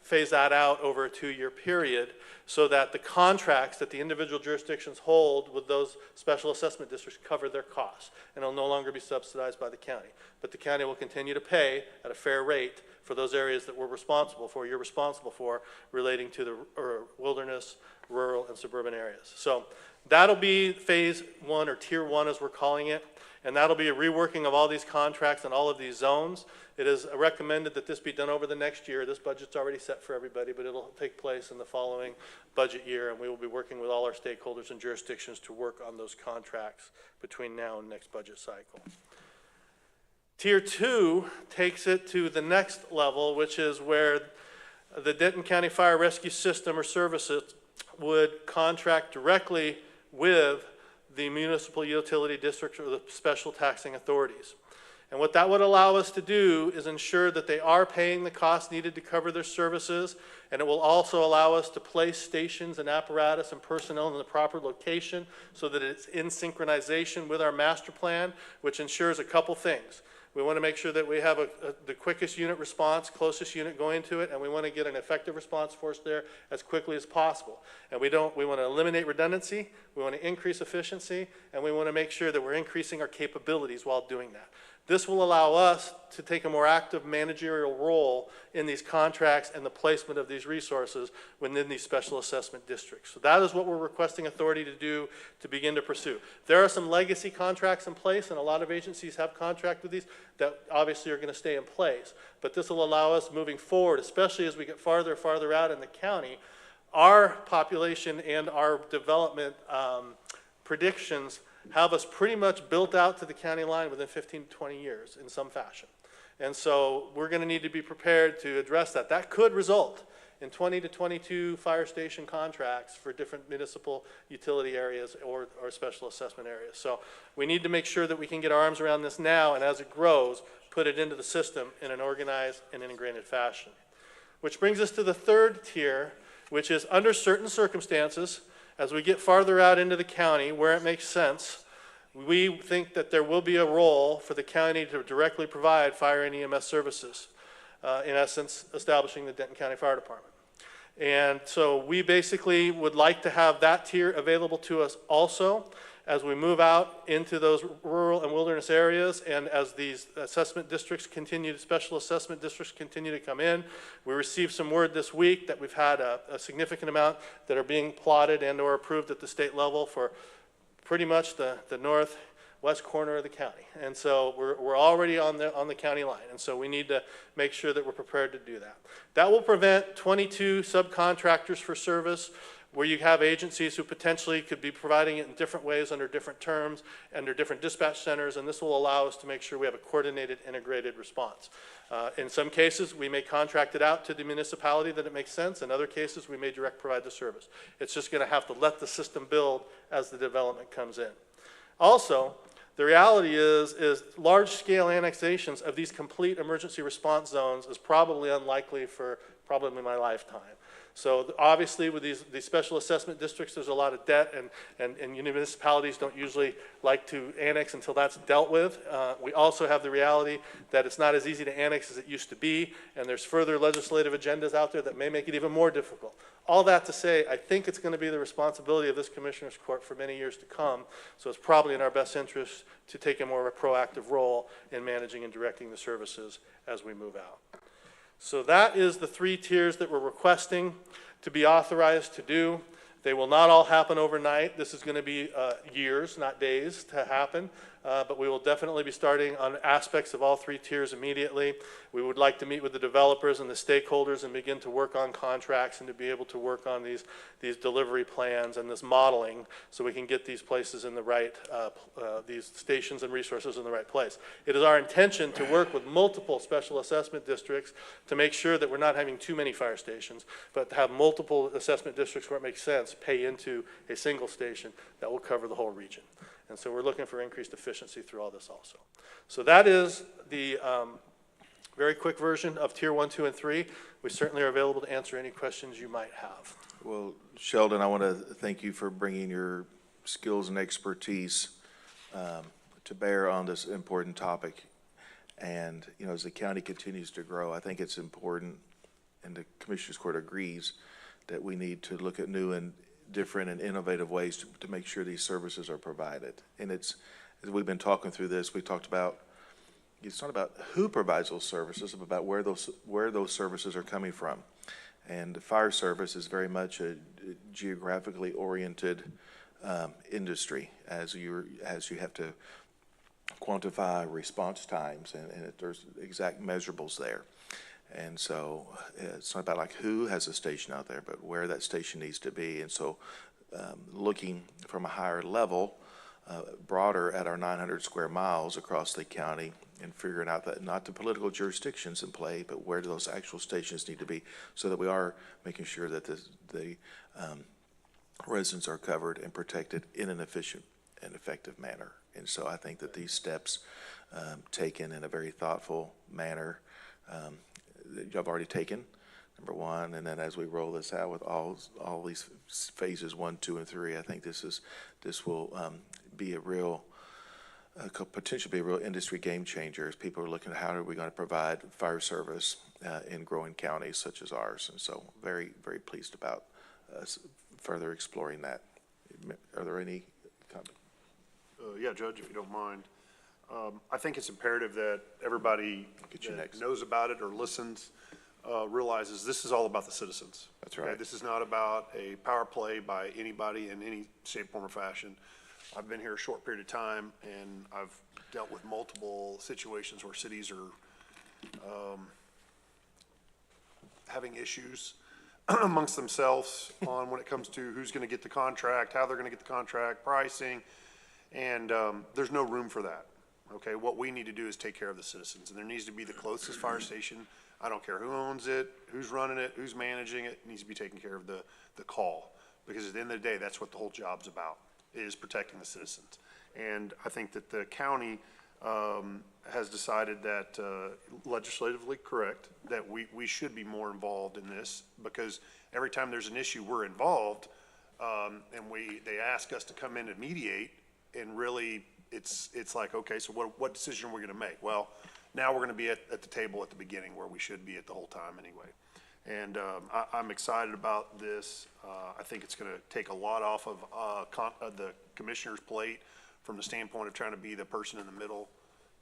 phase that out over a 2-year period so that the contracts that the individual jurisdictions hold with those special assessment districts cover their costs, and it'll no longer be subsidized by the county. But the county will continue to pay at a fair rate for those areas that we're responsible for, you're responsible for, relating to the wilderness, rural, and suburban areas. So that'll be phase 1 or tier 1 as we're calling it. And that'll be a reworking of all these contracts and all of these zones. It is recommended that this be done over the next year. This budget's already set for everybody, but it'll take place in the following budget year, and we will be working with all our stakeholders and jurisdictions to work on those contracts between now and next budget cycle. Tier 2 takes it to the next level, which is where the Denton County Fire Rescue System or services would contract directly with the municipal utility districts or the special taxing authorities. And what that would allow us to do is ensure that they are paying the costs needed to cover their services, and it will also allow us to place stations and apparatus and personnel in the proper location so that it's in synchronization with our master plan, which ensures a couple things. We want to make sure that we have the quickest unit response, closest unit going to it, and we want to get an effective response force there as quickly as possible. And we want to eliminate redundancy, we want to increase efficiency, and we want to make sure that we're increasing our capabilities while doing that. This will allow us to take a more active managerial role in these contracts and the placement of these resources within these special assessment districts. So that is what we're requesting authority to do to begin to pursue. There are some legacy contracts in place, and a lot of agencies have contracts with these that obviously are going to stay in place. But this will allow us moving forward, especially as we get farther and farther out in the county, our population and our development predictions have us pretty much built out to the county line within 15 to 20 years in some fashion. And so we're going to need to be prepared to address that. That could result in 20 to 22 fire station contracts for different municipal utility areas or special assessment areas. So we need to make sure that we can get our arms around this now, and as it grows, put it into the system in an organized and integrated fashion. Which brings us to the third tier, which is under certain circumstances, as we get farther out into the county where it makes sense, we think that there will be a role for the county to directly provide fire and EMS services, in essence, establishing the Denton County Fire Department. And so we basically would like to have that tier available to us also as we move out into those rural and wilderness areas, and as these assessment districts continue, special assessment districts continue to come in. We received some word this week that we've had a significant amount that are being plotted and or approved at the state level for pretty much the northwest corner of the county. And so we're already on the county line, and so we need to make sure that we're prepared to do that. That will prevent 22 subcontractors for service, where you have agencies who potentially could be providing it in different ways under different terms, under different dispatch centers, and this will allow us to make sure we have a coordinated, integrated response. In some cases, we may contract it out to the municipality that it makes sense. In other cases, we may direct provide the service. It's just going to have to let the system build as the development comes in. Also, the reality is large-scale annexations of these complete emergency response zones is probably unlikely for probably my lifetime. So obviously with these special assessment districts, there's a lot of debt, and municipalities don't usually like to annex until that's dealt with. We also have the reality that it's not as easy to annex as it used to be, and there's further legislative agendas out there that may make it even more difficult. All that to say, I think it's going to be the responsibility of this Commissioner's Court for many years to come, so it's probably in our best interest to take a more proactive role in managing and directing the services as we move out. So that is the three tiers that we're requesting to be authorized to do. They will not all happen overnight. This is going to be years, not days, to happen. But we will definitely be starting on aspects of all three tiers immediately. We would like to meet with the developers and the stakeholders and begin to work on contracts and to be able to work on these delivery plans and this modeling so we can get these places in the right, these stations and resources in the right place. It is our intention to work with multiple special assessment districts to make sure that we're not having too many fire stations, but to have multiple assessment districts where it makes sense pay into a single station that will cover the whole region. And so we're looking for increased efficiency through all this also. So that is the very quick version of Tier 1, 2, and 3. We certainly are available to answer any questions you might have.
Well, Sheldon, I want to thank you for bringing your skills and expertise to bear on this important topic. And, you know, as the county continues to grow, I think it's important, and the Commissioner's Court agrees, that we need to look at new and different and innovative ways to make sure these services are provided. And it's, as we've been talking through this, we talked about, it's not about who provides those services, but about where those services are coming from. And the fire service is very much a geographically oriented industry, as you have to quantify response times, and there's exact measurables there. And so it's not about like who has a station out there, but where that station needs to be. And so looking from a higher level broader at our 900 square miles across the county and figuring out that not the political jurisdictions in play, but where do those actual stations need to be, so that we are making sure that the residents are covered and protected in an efficient and effective manner. And so I think that these steps taken in a very thoughtful manner that y'all have already taken, number one, and then as we roll this out with all these phases 1, 2, and 3, I think this will be a real potentially be a real industry game changer as people are looking at how are we going to provide fire service in growing counties such as ours. And so very, very pleased about us further exploring that. Are there any comments?
Yeah, Judge, if you don't mind. I think it's imperative that everybody that knows about it or listens realizes this is all about the citizens.
That's right.
Okay? This is not about a power play by anybody in any shape, form, or fashion. I've been here a short period of time, and I've dealt with multiple situations where cities are having issues amongst themselves on when it comes to who's going to get the contract, how they're going to get the contract, pricing, and there's no room for that. Okay, what we need to do is take care of the citizens, and there needs to be the closest fire station. I don't care who owns it, who's running it, who's managing it, needs to be taking care of the call, because at the end of the day, that's what the whole job's about, is protecting the citizens. And I think that the county has decided that, legislatively correct, that we should be more involved in this, because every time there's an issue, we're involved, and they ask us to come in and mediate, and really it's like, okay, so what decision are we gonna make? Well, now we're gonna be at the table at the beginning where we should be at the whole time anyway. And I'm excited about this. I think it's going to take a lot off of the commissioner's plate from the standpoint of trying to be the person in the middle,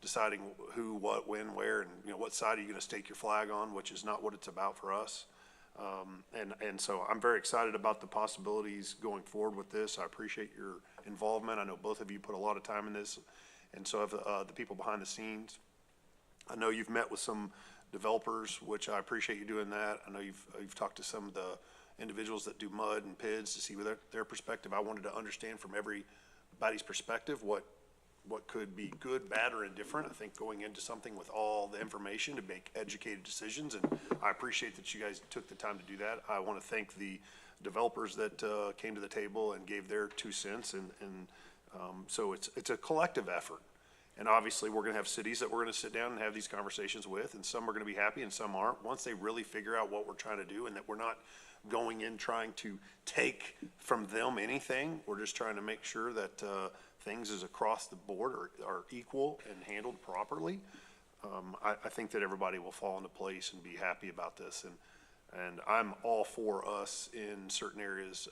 deciding who, what, when, where, and what side are you going to stake your flag on, which is not what it's about for us. And so I'm very excited about the possibilities going forward with this. I appreciate your involvement. I know both of you put a lot of time in this, and so have the people behind the scenes. I know you've met with some developers, which I appreciate you doing that. I know you've talked to some of the individuals that do mud and PIDs to see their perspective. I wanted to understand from everybody's perspective what could be good, bad, or indifferent. I think going into something with all the information to make educated decisions, and I appreciate that you guys took the time to do that. I want to thank the developers that came to the table and gave their 2 cents, and so it's a collective effort. And obviously, we're going to have cities that we're going to sit down and have these conversations with, and some are going to be happy and some aren't. Once they really figure out what we're trying to do and that we're not going in trying to take from them anything, we're just trying to make sure that things is across the board are equal and handled properly. I think that everybody will fall into place and be happy about this. And I'm all for us in certain areas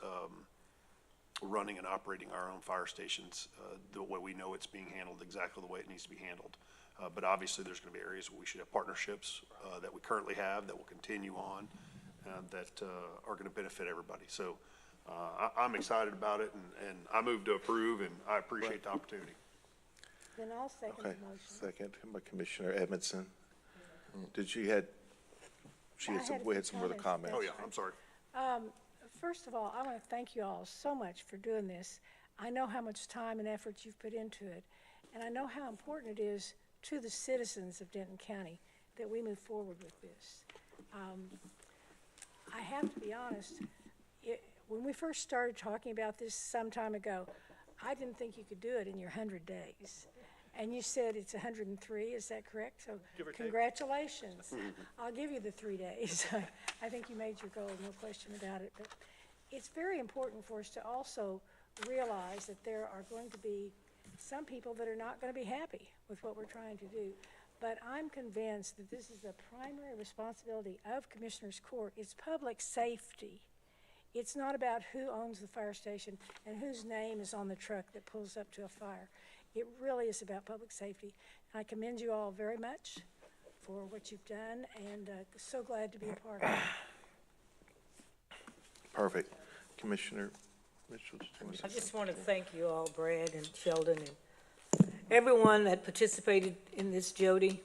running and operating our own fire stations the way we know it's being handled, exactly the way it needs to be handled. But obviously there's going to be areas where we should have partnerships that we currently have that will continue on that are going to benefit everybody. So I'm excited about it, and I move to approve, and I appreciate the opportunity.
Then I'll second the
Okay,
motion.
second by Commissioner Edmondson. We had some other comments.
Oh, yeah, I'm sorry.
First of all, I want to thank you all so much for doing this. I know how much time and effort you've put into it, and I know how important it is to the citizens of Denton County that we move forward with this. I have to be honest, when we first started talking about this some time ago, I didn't think you could do it in your 100 days. And you said it's 103, is that correct? So congratulations. I'll give you the 3 days. I think you made your goal, no question about it. But it's very important for us to also realize that there are going to be some people that are not going to be happy with what we're trying to do. But I'm convinced that this is the primary responsibility of Commissioner's Court. It's public safety. It's not about who owns the fire station and whose name is on the truck that pulls up to a fire. It really is about public safety. I commend you all very much for what you've done, and so glad to be a part of it.
Perfect. Commissioner Mitchell.
I just want to thank you all, Brad and Sheldon, and everyone that participated in this, Jody.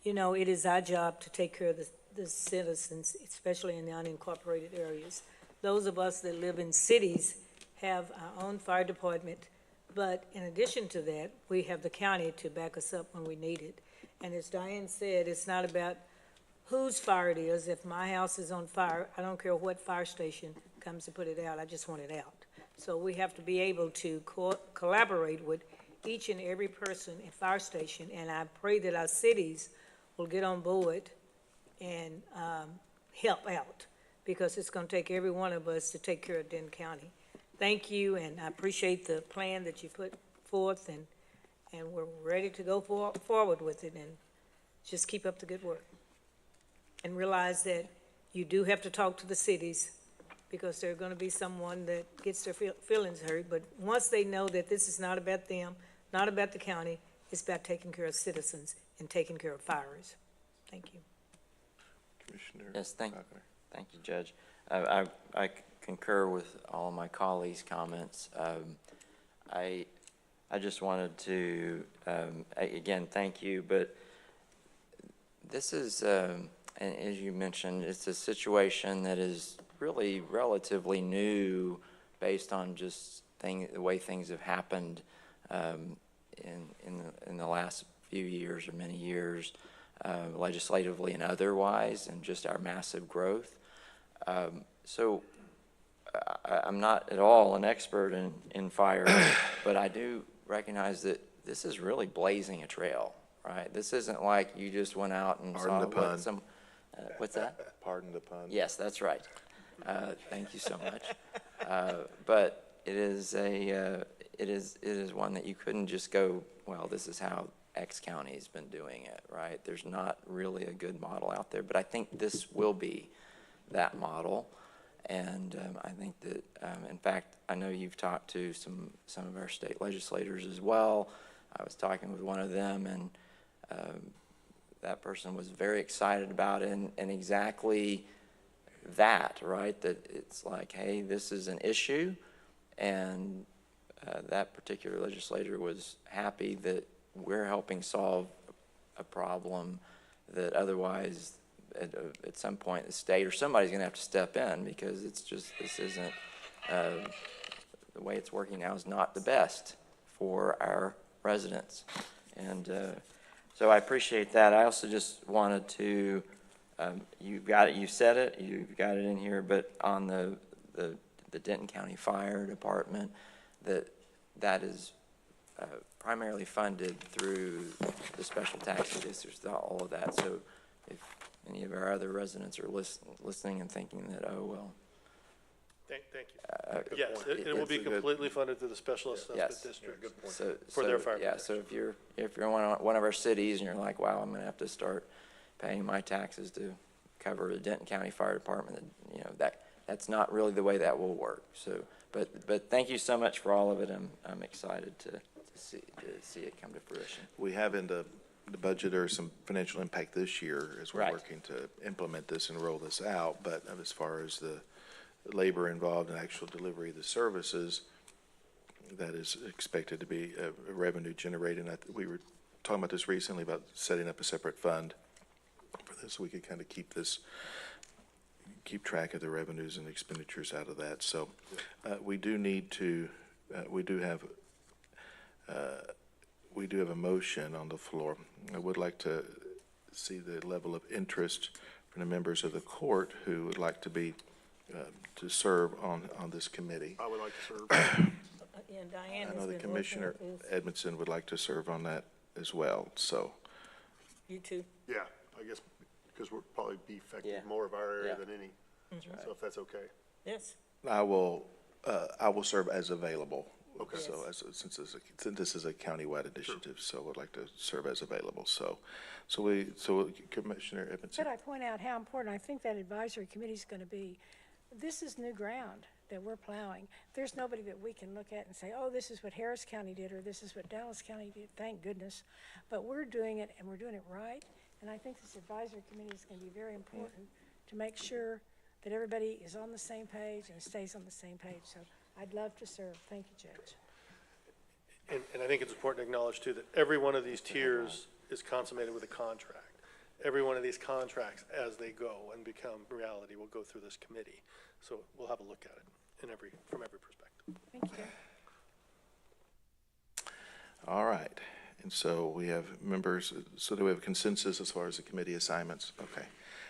You know, it is our job to take care of the citizens, especially in the unincorporated areas. Those of us that live in cities have our own fire department But in addition to that, we have the county to back us up when we need it. And as Diane said, it's not about whose fire it is. If my house is on fire, I don't care what fire station comes to put it out, I just want it out. So we have to be able to collaborate with each and every person at fire station, and I pray that our cities will get on board and help out, because it's going to take every one of us to take care of Denton County. Thank you, and I appreciate the plan that you put forth, and we're ready to go forward with it, and just keep up the good work. And realize that you do have to talk to the cities, because there's going to be someone that gets their feelings hurt, but once they know that this is not about them, not about the county, it's about taking care of citizens and taking care of fires. Thank you.
Commissioner.
Yes, thank you, Judge. I concur with all of my colleagues' comments. I just wanted to, again, thank you, but this is, and as you mentioned, it's a situation that is really relatively new based on just the way things have happened in the last few years or many years, legislatively and otherwise, and just our massive growth. So I'm not at all an expert in fire, but I do recognize that this is really blazing a trail, right? This isn't like you just went out and
Pardon the pun.
saw what's that?
Pardon the pun.
Yes, that's right. Thank you so much. But it is it is one that you couldn't just go, well, this is how X county's been doing it, right? There's not really a good model out there, but I think this will be that model. And I think that, in fact, I know you've talked to some of our state legislators as well. I was talking with one of them, and that person was very excited about it, and exactly that, right? That it's like, hey, this is an issue, and that particular legislator was happy that we're helping solve a problem that otherwise at some point the state or somebody's going to have to step in, because it's just, this isn't, the way it's working now is not the best for our residents. And so I appreciate that. I also just wanted to, you've got it, you said it, you've got it in here, but on the Denton County Fire Department, that is primarily funded through the special tax districts, all of that. So if any of our other residents are listening and thinking that, oh, well.
Thank you. Yes, it will be completely funded through the special assessment districts for their fire
protection. So if you're one of our cities and you're like, wow, I'm going to have to start paying my taxes to cover the Denton County Fire Department, you know, that's not really the way that will work. So, but thank you so much for all of it. I'm excited to see it come to fruition.
We have in the budget or some financial impact this year as we're working to implement this and roll this out. But as far as the labor involved in actual delivery of the services, that is expected to be a revenue generating. We were talking about this recently about setting up a separate fund for this, so we could kind of keep track of the revenues and expenditures out of that. So we do need to, we do have a motion on the floor. I would like to see the level of interest from the members of the court who would like to be to serve on this committee.
I would like to serve.
And Diane
I know the Commissioner Edmondson would like to serve on that as well, so.
You too.
Yeah, I guess because we'll probably be affecting more of our area than any. So if that's okay.
Yes.
I will serve as available.
Okay.
So since this is a countywide initiative, so I would like to serve as available. So Commissioner Edmondson.
Could I point out how important I think that advisory committee is going to be? This is new ground that we're plowing. There's nobody that we can look at and say, oh, this is what Harris County did, or this is what Dallas County did, thank goodness. But we're doing it, and we're doing it right. And I think this advisory committee is going to be very important to make sure that everybody is on the same page and stays on the same page. So I'd love to serve. Thank you, Judge.
And I think it's important to acknowledge too that every one of these tiers is consummated with a contract. Every one of these contracts, as they go and become reality, will go through this committee. So we'll have a look at it from every perspective.
Thank you.
All right. And so we have members, so do we have consensus as far as the committee assignments? Okay.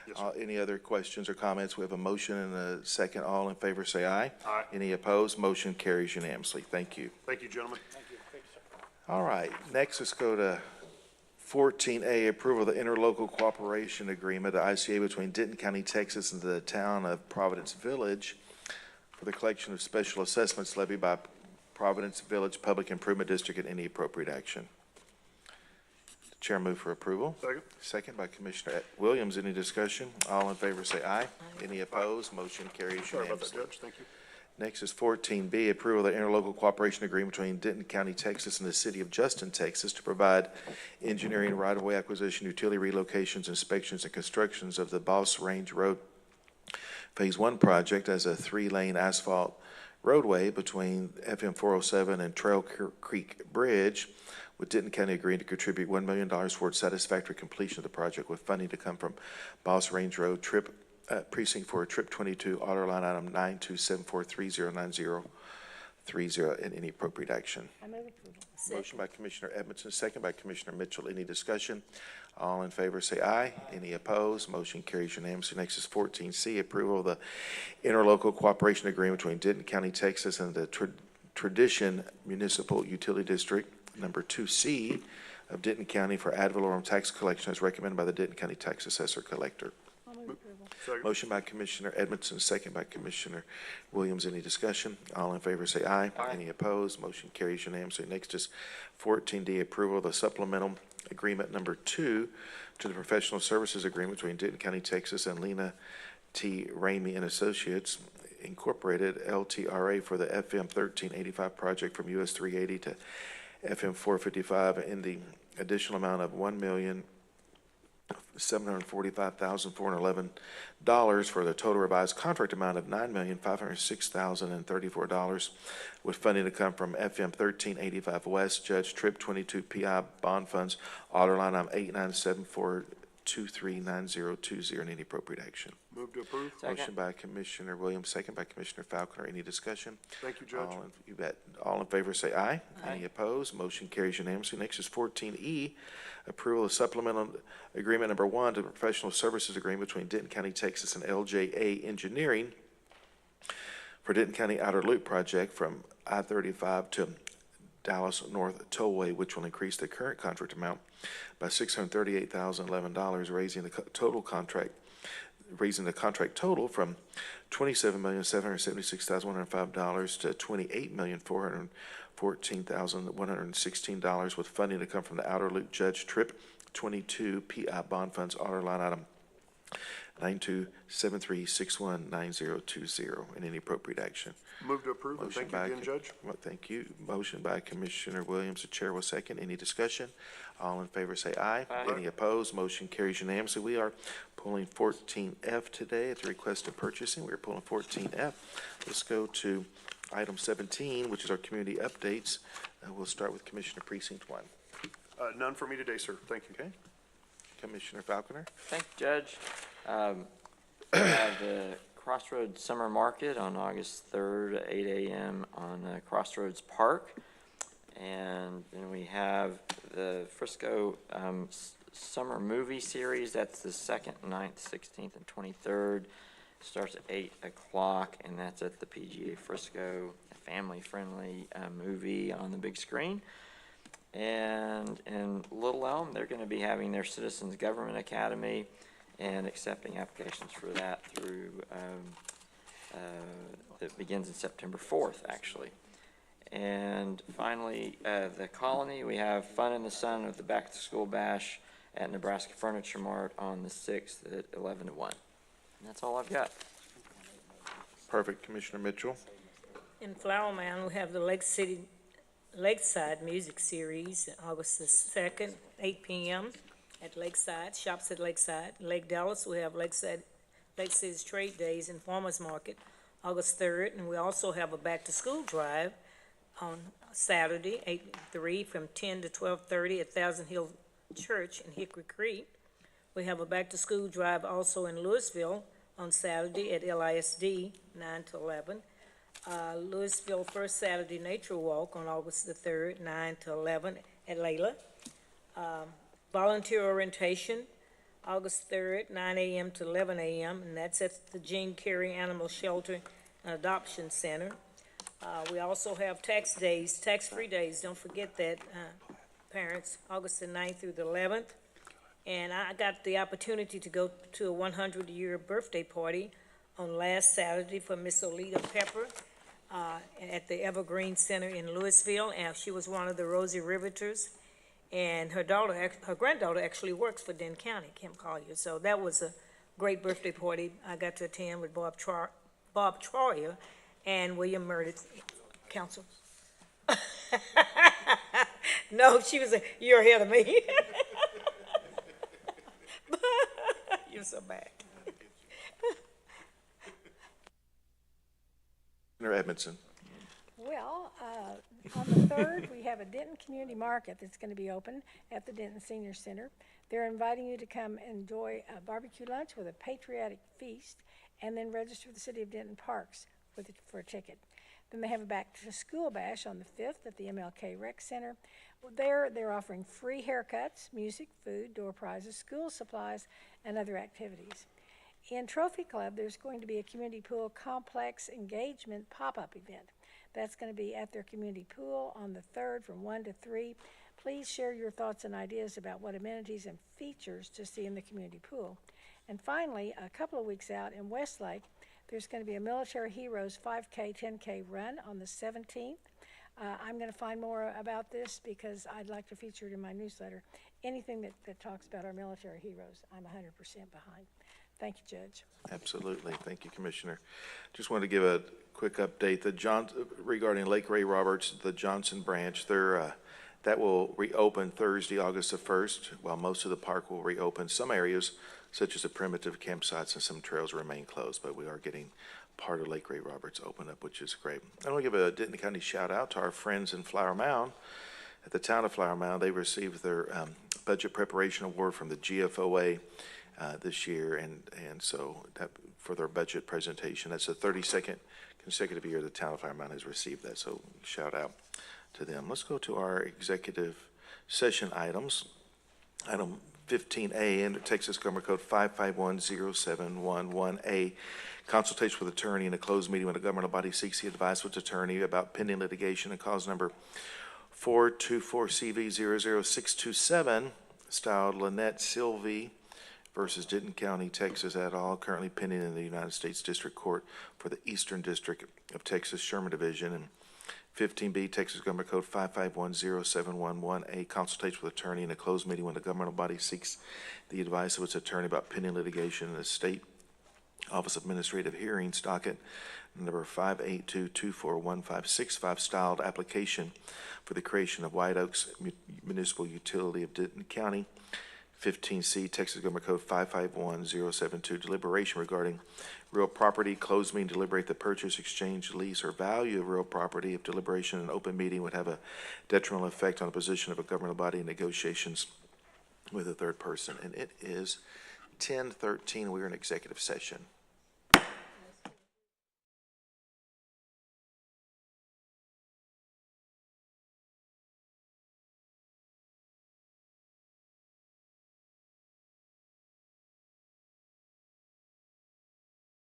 Yes, sir.
Any other questions or comments? We have a motion and a second. All in favor, say aye.
Aye.
Any opposed? Motion carries unanimously. Thank you.
Thank you, gentlemen.
All right, next let's go to 14A, approval of the interlocal cooperation agreement, the ICA between Denton County, Texas and the town of Providence Village for the collection of special assessments levied by Providence Village Public Improvement District and any appropriate action. The chair move for approval.
Second.
Second by Commissioner Williams. Any discussion? All in favor say aye. Any opposed? Motion carries
Sorry about that,
unanimously.
Judge. Thank you.
Next is 14B, approval of the interlocal cooperation agreement between Denton County, Texas and the city of Justin, Texas to provide engineering, right-of-way acquisition, utility relocations, inspections, and constructions of the Boss Range Road Phase 1 project as a 3-lane asphalt roadway between FM 407 and Trail Creek Bridge, with Denton County agreeing to contribute $1 million towards satisfactory completion of the project, with funding to come from Boss Range Road Precinct for Trip 22, order line item 92743093030, and any appropriate action.
I move approval.
Motion by Commissioner Edmondson, second by Commissioner Mitchell. Any discussion? All in favor say aye. Any opposed? Motion carries unanimously. Next is 14C, approval of the interlocal cooperation agreement between Denton County, Texas and the Tradition Municipal Utility District, number 2C of Denton County for ad valorem tax collection as recommended by the Denton County Tax Assessor Collector.
I'll move approval.
Second.
Motion by Commissioner Edmondson, second by Commissioner Williams. Any discussion? All in favor say aye. Any opposed? Motion carries unanimously. Next is 14D, approval of the supplemental agreement number 2 to the professional services agreement between Denton County, Texas and Lena T. Ramey and Associates Incorporated, LTRA, for the FM 1385 project from US 380 to FM 455 in the additional amount of $1,745,411 for the total revised contract amount of $9,506,034, with funding to come from FM 1385 West, Judge Trip 22 PI Bond Funds, order line item 8974239020, and any appropriate action.
Move to approve.
Motion by Commissioner Williams, second by Commissioner Falconer. Any discussion?
Thank you, Judge.
You bet. All in favor say aye. Any opposed? Motion carries unanimously. Next is 14E, approval of supplemental agreement number 1 to the professional services agreement between Denton County, Texas and LJA Engineering for Denton County Outer Loop project from I-35 to Dallas North Tollway, which will increase the current contract amount by $638,011, raising the contract total from $27,776,105 to $28,414,116, with funding to come from the Outer Loop Judge Trip 22 PI Bond Funds, order line item 9273619020, and any appropriate action.
Move to approve, and thank you again, Judge.
Well, thank you. Motion by Commissioner Williams. The chair will second. Any discussion? All in favor say aye. Any opposed? Motion carries unanimously. We are pulling 14F today at the request of purchasing. We are pulling 14F. Let's go to item 17, which is our community updates. We'll start with Commissioner Precinct 1.
None for me today, sir. Thank you.
Okay. Commissioner Falconer.
Thank you, Judge. We have the Crossroads Summer Market on August 3rd at 8 a.m. on Crossroads Park. And then we have the Frisco Summer Movie Series. That's the 2nd, 9th, 16th, and 23rd. Starts at 8 o'clock, and that's at the PGA Frisco, a family-friendly movie on the big screen. And in Little Elm, they're going to be having their Citizens Government Academy and accepting applications for that through, that begins in September 4th, actually. And finally, the Colony, we have Fun in the Sun with the Back to School Bash at Nebraska Furniture Mart on the 6th at 11 to 1. And that's all I've got.
Perfect. Commissioner Mitchell.
In Flower Mound, we have the Lakeside Music Series, August the 2nd, 8 p.m. at Lakeside, shops at Lakeside. Lake Dallas, we have Lake City's Trade Days and Farmers Market, August 3rd. And we also have a back-to-school drive on Saturday, 8-3, from 10 to 12:30 at Thousand Hill Church in Hickory Creek. We have a back-to-school drive also in Louisville on Saturday at LISD, 9 to 11. Louisville First Saturday Nature Walk on August the 3rd, 9 to 11 at Layla. Volunteer orientation, August 3rd, 9 a.m. to 11 a.m., and that's at the Jean Carey Animal Shelter and Adoption Center. We also have tax days, tax-free days, don't forget that, parents, August the 9th through the 11th. And I got the opportunity to go to a 100-year birthday party on last Saturday for Miss Olita Pepper at the Evergreen Center in Louisville, and she was one of the Rosie Riveters. And her granddaughter actually works for Denton County, Kim Collier. So that was a great birthday party I got to attend with Bob Troyer and William Meredith, counsel. No, she was you're ahead of me. You're so bad.
Senator Edmondson.
Well, on the 3rd, we have a Denton Community Market that's going to be open at the Denton Senior Center. They're inviting you to come enjoy a barbecue lunch with a patriotic feast, and then register with the City of Denton Parks for a ticket. Then they have a back-to-school bash on the 5th at the MLK Rec Center. There, they're offering free haircuts, music, food, door prizes, school supplies, and other activities. In Trophy Club, there's going to be a community pool complex engagement pop-up event. That's going to be at their community pool on the 3rd from 1 to 3. Please share your thoughts and ideas about what amenities and features to see in the community pool. And finally, a couple of weeks out in Westlake, there's going to be a Military Heroes 5K, 10K run on the 17th. I'm going to find more about this because I'd like to feature it in my newsletter. Anything that talks about our military heroes, I'm 100% behind. Thank you, Judge.
Absolutely. Thank you, Commissioner. Just wanted to give a quick update regarding Lake Ray Roberts, the Johnson branch. That will reopen Thursday, August the 1st, while most of the park will reopen. Some areas, such as the primitive campsites and some trails, remain closed, but we are getting part of Lake Ray Roberts open up, which is great. I want to give a Denton County shout out to our friends in Flower Mound. At the town of Flower Mound, they received their budget preparation award from the GFOA this year, and so that for their budget presentation. That's the 32nd consecutive year the town of Flower Mound has received that, so shout out to them. Let's go to our executive session items. Item 15A, under Texas Government Code 5510711A, consultation with attorney in a closed meeting when a governmental body seeks the advice of its attorney about pending litigation and cause number 424CV00627, styled Lynette Sylvie versus Denton County, Texas et al., currently pending in the United States District Court for the Eastern District of Texas, Sherman Division. And 15B, Texas Government Code 5510711A, consultation with attorney in a closed meeting when a governmental body seeks the advice of its attorney about pending litigation in the State Office of Administrative Hearings, docket number 582241565, styled application for the creation of White Oaks Municipal Utility of Denton County. 15C, Texas Government Code 551072, deliberation regarding real property, closed meeting, deliberate the purchase, exchange, lease, or value of real property. If deliberation in an open meeting would have a detrimental effect on the position of a governmental body in negotiations with a third person. And it is 10:13. We're in executive session.